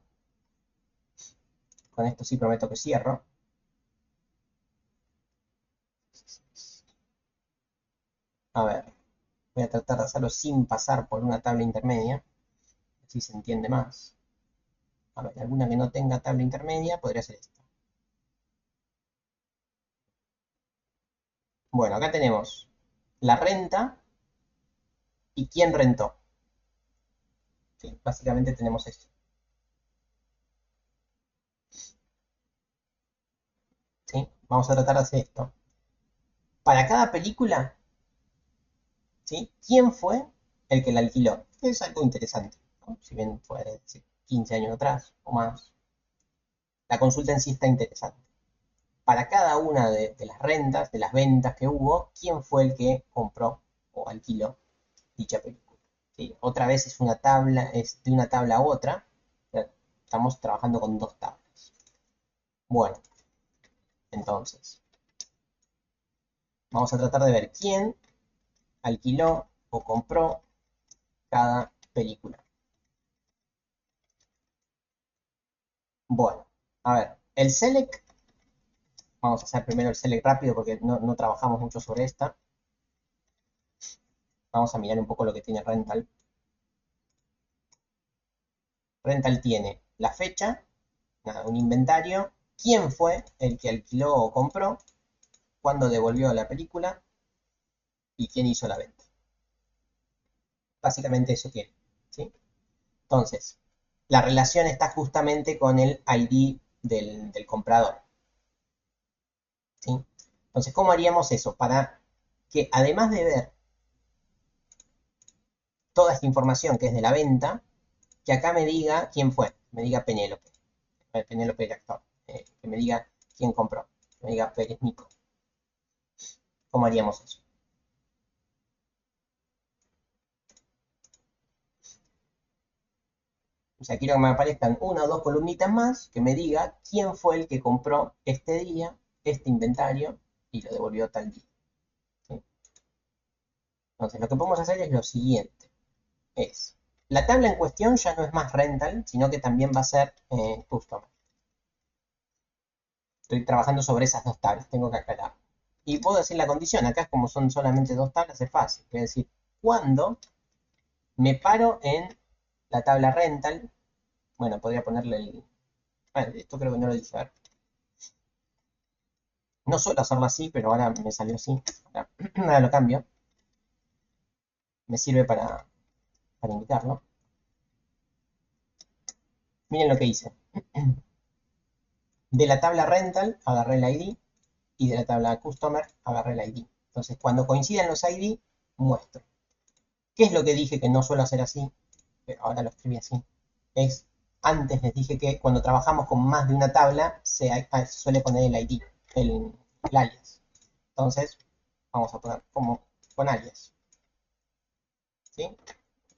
Con esto sí prometo que cierro. A ver, voy a tratar de hacerlo sin pasar por una tabla intermedia, así se entiende más. A ver, alguna que no tenga tabla intermedia podría ser esta. Bueno, acá tenemos la renta y quién rentó. Sí, básicamente tenemos esto. ¿Sí? Vamos a tratar de hacer esto. Para cada película, ¿sí? ¿Quién fue el que la alquiló? Es algo interesante, ¿no? Si bien fue de 15 años atrás o más. La consulta en sí está interesante. Para cada una de las rentas, de las ventas que hubo, ¿quién fue el que compró o alquiló dicha película? ¿Sí? Otra vez es una tabla, es de una tabla a otra. Estamos trabajando con dos tablas. Bueno, entonces, vamos a tratar de ver quién alquiló o compró cada película. Bueno, a ver, el select, vamos a hacer primero el select rápido porque no trabajamos mucho sobre esta. Vamos a mirar un poco lo que tiene rental. Rental tiene la fecha, un inventario, quién fue el que alquiló o compró, cuándo devolvió la película y quién hizo la venta. Básicamente eso tiene, ¿sí? Entonces, la relación está justamente con el ID del comprador, ¿sí? Entonces, ¿cómo haríamos eso? Para que además de ver toda esta información que es de la venta, que acá me diga quién fue, me diga Penélope, Penélope el actor, que me diga quién compró, que me diga Pérez Nico. ¿Cómo haríamos eso? O sea, quiero que me aparezcan una o dos columnitas más que me diga quién fue el que compró este día, este inventario, y lo devolvió tal día, ¿sí? Entonces, lo que podemos hacer es lo siguiente. La tabla en cuestión ya no es más rental, sino que también va a ser customer. Estoy trabajando sobre esas dos tablas, tengo que aclarar. Y puedo decir la condición, acá como son solamente dos tablas, es fácil. Voy a decir, cuando me paro en la tabla rental, bueno, podría ponerle el... Bueno, esto creo que no lo dije, a ver. No suelo hacerlo así, pero ahora me salió así. Ahora lo cambio. Me sirve para indicarlo. Miren lo que hice. De la tabla rental agarré el ID y de la tabla customer agarré el ID. Entonces, cuando coinciden los ID, muestro. ¿Qué es lo que dije que no suelo hacer así? Pero ahora lo escribí así. Es, antes les dije que cuando trabajamos con más de una tabla, se suele poner el ID, el alias. Entonces, vamos a poner como con alias. ¿Sí?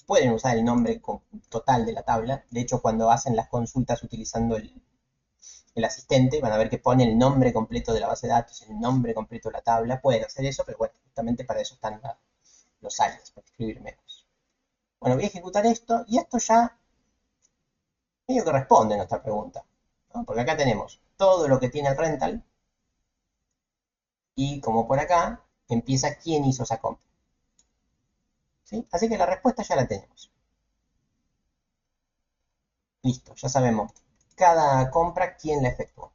Pueden usar el nombre total de la tabla. De hecho, cuando hacen las consultas utilizando el asistente, van a ver que pone el nombre completo de la base de datos, el nombre completo de la tabla. Pueden hacer eso, pero bueno, justamente para eso están los alias, para escribir menos. Bueno, voy a ejecutar esto y esto ya medio que responde a nuestra pregunta, ¿no? Porque acá tenemos todo lo que tiene el rental y como por acá empieza quién hizo esa compra. ¿Sí? Así que la respuesta ya la tenemos. Listo, ya sabemos cada compra quién la efectuó.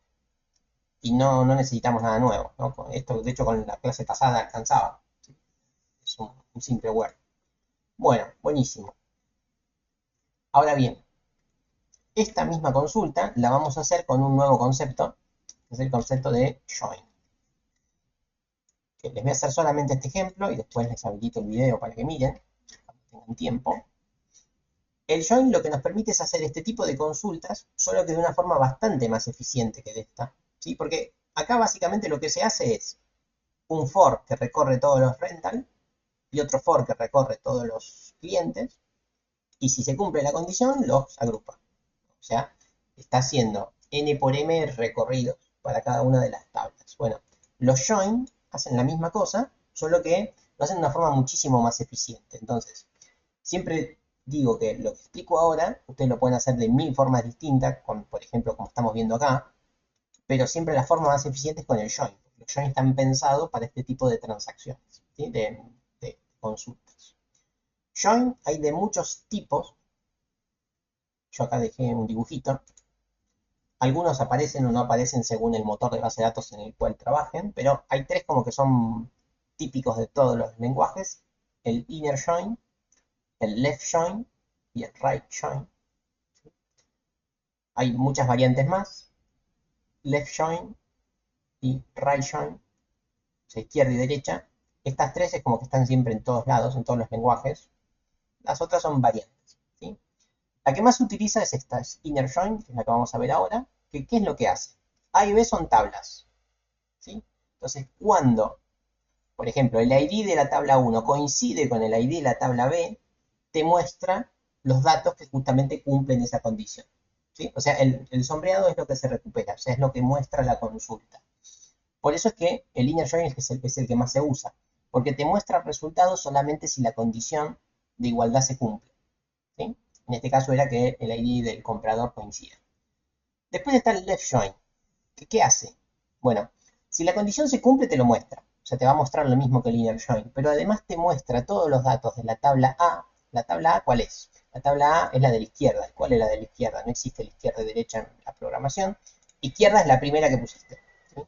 Y no necesitamos nada nuevo, ¿no? Esto, de hecho, con la clase pasada alcanzaba. ¿Sí? Es un simple word. Bueno, buenísimo. Ahora bien, esta misma consulta la vamos a hacer con un nuevo concepto, que es el concepto de join. Que les voy a hacer solamente este ejemplo y después les habilito el video para que miren, cuando tengan tiempo. El join lo que nos permite es hacer este tipo de consultas, solo que de una forma bastante más eficiente que de esta. ¿Sí? Porque acá básicamente lo que se hace es un for que recorre todos los rental y otro for que recorre todos los clientes, y si se cumple la condición, los agrupa. O sea, está haciendo n por m recorridos para cada una de las tablas. Bueno, los join hacen la misma cosa, solo que lo hacen de una forma muchísimo más eficiente. Entonces, siempre digo que lo que explico ahora, ustedes lo pueden hacer de mil formas distintas, por ejemplo, como estamos viendo acá, pero siempre la forma más eficiente es con el join. Los join están pensados para este tipo de transacciones, ¿sí? de consultas. Join hay de muchos tipos. Yo acá dejé un dibujito. Algunos aparecen o no aparecen según el motor de base de datos en el cual trabajen, pero hay tres como que son típicos de todos los lenguajes: el inner join, el left join y el right join. Hay muchas variantes más: left join y right join, o sea, izquierda y derecha. Estas tres es como que están siempre en todos lados, en todos los lenguajes. Las otras son variantes, ¿sí? La que más se utiliza es esta, es inner join, que es la que vamos a ver ahora. ¿Qué es lo que hace? A y B son tablas, ¿sí? Entonces, cuando, por ejemplo, el ID de la tabla 1 coincide con el ID de la tabla B, te muestra los datos que justamente cumplen esa condición, ¿sí? O sea, el sombreado es lo que se recupera, o sea, es lo que muestra la consulta. Por eso es que el inner join es el que más se usa, porque te muestra resultados solamente si la condición de igualdad se cumple, ¿sí? En este caso era que el ID del comprador coincida. Después está el left join. ¿Qué hace? Bueno, si la condición se cumple, te lo muestra. O sea, te va a mostrar lo mismo que el inner join. Pero además te muestra todos los datos de la tabla A. ¿La tabla A cuál es? La tabla A es la de la izquierda. ¿Cuál es la de la izquierda? No existe la izquierda y derecha en la programación. Izquierda es la primera que pusiste, ¿sí?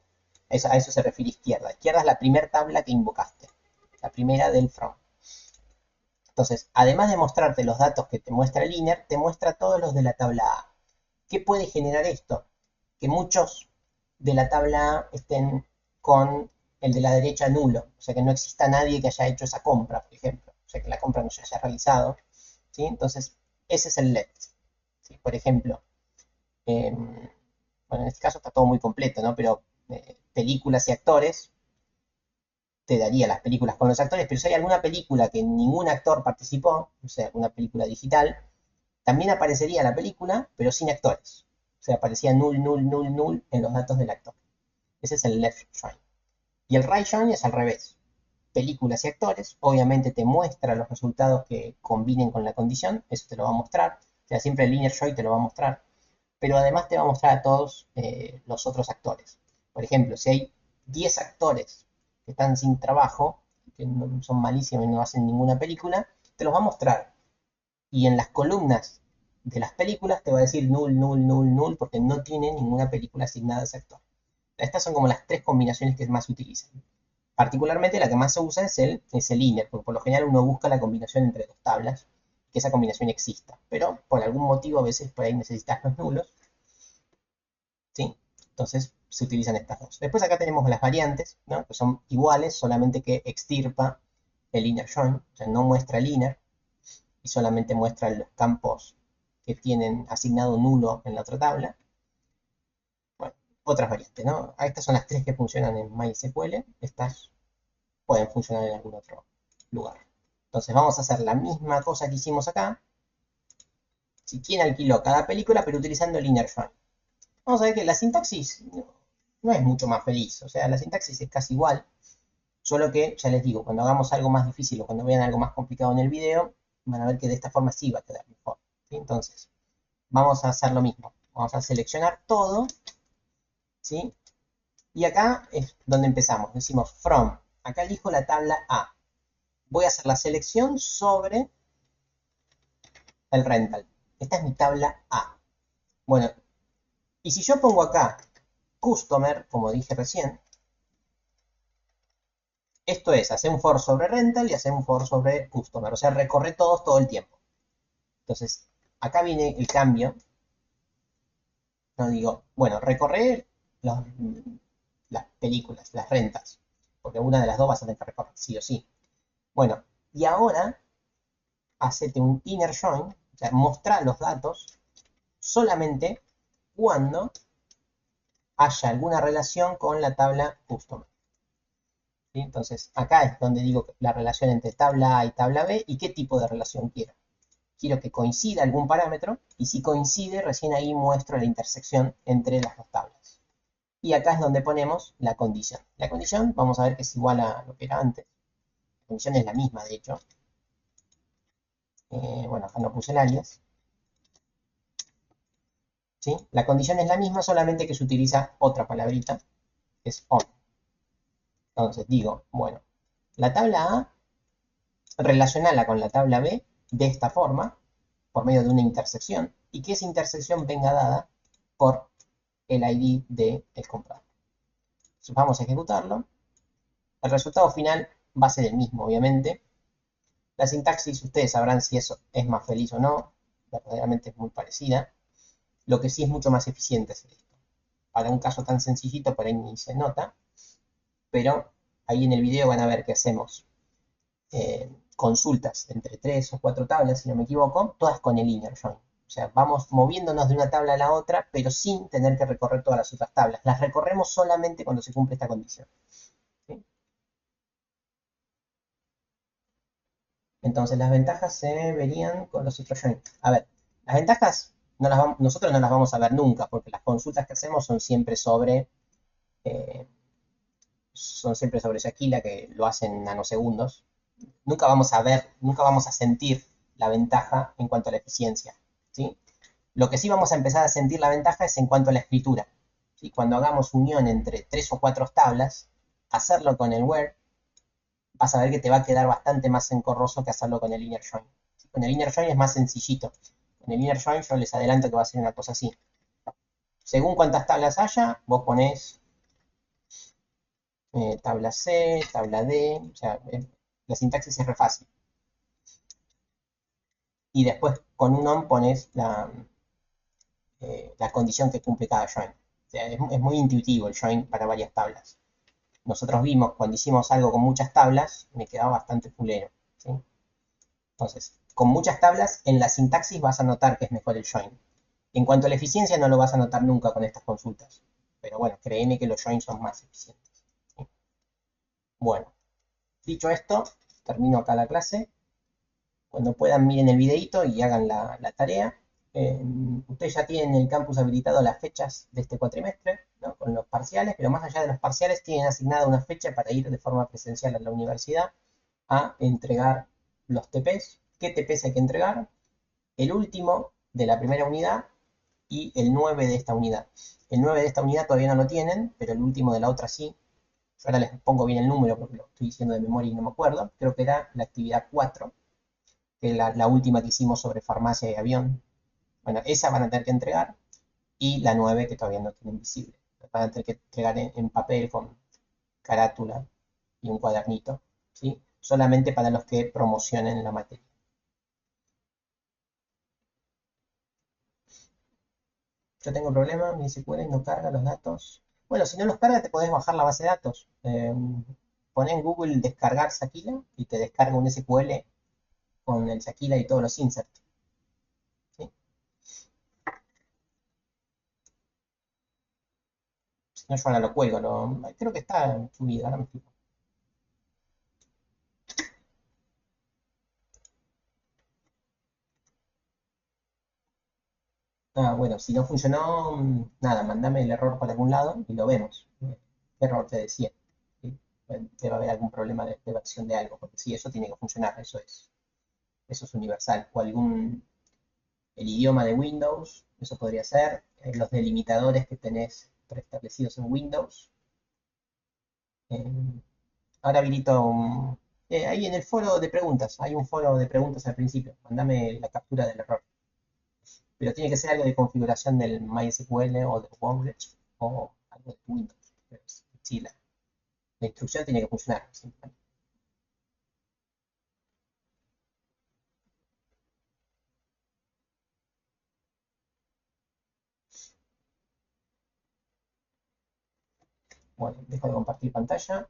A eso se refiere izquierda. Izquierda es la primera tabla que invocaste. La primera del from. Entonces, además de mostrarte los datos que te muestra el inner, te muestra todos los de la tabla A. ¿Qué puede generar esto? Que muchos de la tabla A estén con el de la derecha nulo, o sea que no exista nadie que haya hecho esa compra, por ejemplo, o sea que la compra no se haya realizado, ¿sí? Entonces, ese es el left, ¿sí? Por ejemplo, eh, bueno, en este caso está todo muy completo, ¿no? Pero películas y actores, te daría las películas con los actores, pero si hay alguna película que ningún actor participó, o sea, una película digital, también aparecería la película, pero sin actores. O sea, aparecía null, null, null, null en los datos del actor. Ese es el left join. Y el right join es al revés. Películas y actores, obviamente te muestra los resultados que combinen con la condición, eso te lo va a mostrar. O sea, siempre el linear join te lo va a mostrar. Pero además te va a mostrar a todos los otros actores. Por ejemplo, si hay 10 actores que están sin trabajo, que son malísimos y no hacen ninguna película, te los va a mostrar. Y en las columnas de las películas te va a decir null, null, null, null, porque no tiene ninguna película asignada a ese actor. Estas son como las tres combinaciones que más se utilizan. Particularmente la que más se usa es el inner, porque por lo general uno busca la combinación entre dos tablas, que esa combinación exista. Pero por algún motivo a veces por ahí necesitas los nulos, ¿sí? Entonces se utilizan estas dos. Después acá tenemos las variantes, ¿no? Que son iguales, solamente que extirpa el inner join, o sea, no muestra el inner, y solamente muestra los campos que tienen asignado nulo en la otra tabla. Bueno, otras variantes, ¿no? Estas son las tres que funcionan en MySQL. Estas pueden funcionar en algún otro lugar. Entonces vamos a hacer la misma cosa que hicimos acá. Si quién alquiló cada película, pero utilizando el inner join. Vamos a ver que la sintaxis no es mucho más feliz. O sea, la sintaxis es casi igual. Solo que, ya les digo, cuando hagamos algo más difícil o cuando vean algo más complicado en el video, van a ver que de esta forma sí va a quedar mejor. ¿Sí? Entonces, vamos a hacer lo mismo. Vamos a seleccionar todo, ¿sí? Y acá es donde empezamos. Decimos from. Acá elijo la tabla A. Voy a hacer la selección sobre el rental. Esta es mi tabla A. Bueno, y si yo pongo acá customer, como dije recién, esto es hacer un for sobre rental y hacer un for sobre customer. O sea, recorre todos todo el tiempo. Entonces, acá viene el cambio. No digo, bueno, recorrer las películas, las rentas. Porque una de las dos vas a tener que recorrer, sí o sí. Bueno, y ahora, hacete un inner join, o sea, mostrar los datos solamente cuando haya alguna relación con la tabla customer. ¿Sí? Entonces, acá es donde digo la relación entre tabla A y tabla B y qué tipo de relación quiero. Quiero que coincida algún parámetro y si coincide, recién ahí muestro la intersección entre las dos tablas. Y acá es donde ponemos la condición. La condición, vamos a ver que es igual a lo que era antes. La condición es la misma, de hecho. Bueno, acá no puse el alias. ¿Sí? La condición es la misma, solamente que se utiliza otra palabrita, que es on. Entonces digo, bueno, la tabla A, relacionala con la tabla B de esta forma, por medio de una intersección, y que esa intersección venga dada por el ID del comprador. Entonces vamos a ejecutarlo. El resultado final va a ser el mismo, obviamente. La sintaxis, ustedes sabrán si eso es más feliz o no. Verdaderamente es muy parecida. Lo que sí es mucho más eficiente es esto. Para un caso tan sencillito, por ahí ni se nota. Pero ahí en el video van a ver que hacemos consultas entre 3 o 4 tablas, si no me equivoco, todas con el inner join. O sea, vamos moviéndonos de una tabla a la otra, pero sin tener que recorrer todas las otras tablas. Las recorremos solamente cuando se cumple esta condición. ¿Sí? Entonces las ventajas se verían con los otros join. A ver, las ventajas nosotros no las vamos a ver nunca, porque las consultas que hacemos eh, son siempre sobre Shaquila, que lo hacen en nanosegundos. Nunca vamos a ver, nunca vamos a sentir la ventaja en cuanto a la eficiencia. ¿Sí? Lo que sí vamos a empezar a sentir la ventaja es en cuanto a la escritura. ¿Sí? Cuando hagamos unión entre 3 o 4 tablas, hacerlo con el where, vas a ver que te va a quedar bastante más engorroso que hacerlo con el inner join. ¿Sí? Con el inner join es más sencillito. Con el inner join yo les adelanto que va a ser una cosa así. Según cuántas tablas haya, vos ponés tabla C, tabla D, o sea, la sintaxis es re fácil. Y después con un on pones la condición que cumple cada join. O sea, es muy intuitivo el join para varias tablas. Nosotros vimos cuando hicimos algo con muchas tablas, me quedaba bastante fulero. ¿Sí? Entonces, con muchas tablas, en la sintaxis vas a notar que es mejor el join. En cuanto a la eficiencia, no lo vas a notar nunca con estas consultas. Pero bueno, créeme que los joins son más eficientes. ¿Sí? Bueno, dicho esto, termino acá la clase. Cuando puedan, miren el videito y hagan la tarea. Ustedes ya tienen en el campus habilitado las fechas de este cuatrimestre, ¿no? Con los parciales, pero más allá de los parciales tienen asignada una fecha para ir de forma presencial a la universidad a entregar los TPs. ¿Qué TPs hay que entregar? El último de la primera unidad y el 9 de esta unidad. El 9 de esta unidad todavía no lo tienen, pero el último de la otra sí. Yo ahora les pongo bien el número porque lo estoy diciendo de memoria y no me acuerdo. Creo que era la actividad 4, que es la última que hicimos sobre farmacia y avión. Bueno, esa van a tener que entregar. Y la 9 que todavía no tienen visible. Van a tener que entregar en papel con carátula y un cuadernito, ¿sí? Solamente para los que promocionen la materia. Yo tengo problema, mi SQL no carga los datos. Bueno, si no los carga, te podés bajar la base de datos. Poné en Google descargar Saquila y te descarga un SQL con el Saquila y todos los inserts. ¿Sí? Si no, yo ahora lo cuelgo. Creo que está subido, ahora me fijo. Ah, bueno, si no funcionó, nada, mandame el error por algún lado y lo vemos. ¿Qué error te decía? ¿Sí? Debe haber algún problema de versión de algo, porque sí, eso tiene que funcionar, eso es universal. O el idioma de Windows, eso podría ser, los delimitadores que tenés preestablecidos en Windows. Eh, ahora habilito ahí en el foro de preguntas, hay un foro de preguntas al principio, mandame la captura del error. Pero tiene que ser algo de configuración del MySQL o del Workbench o algo de Windows. Pero sí, la instrucción tiene que funcionar. Simplemente. Bueno, dejo de compartir pantalla.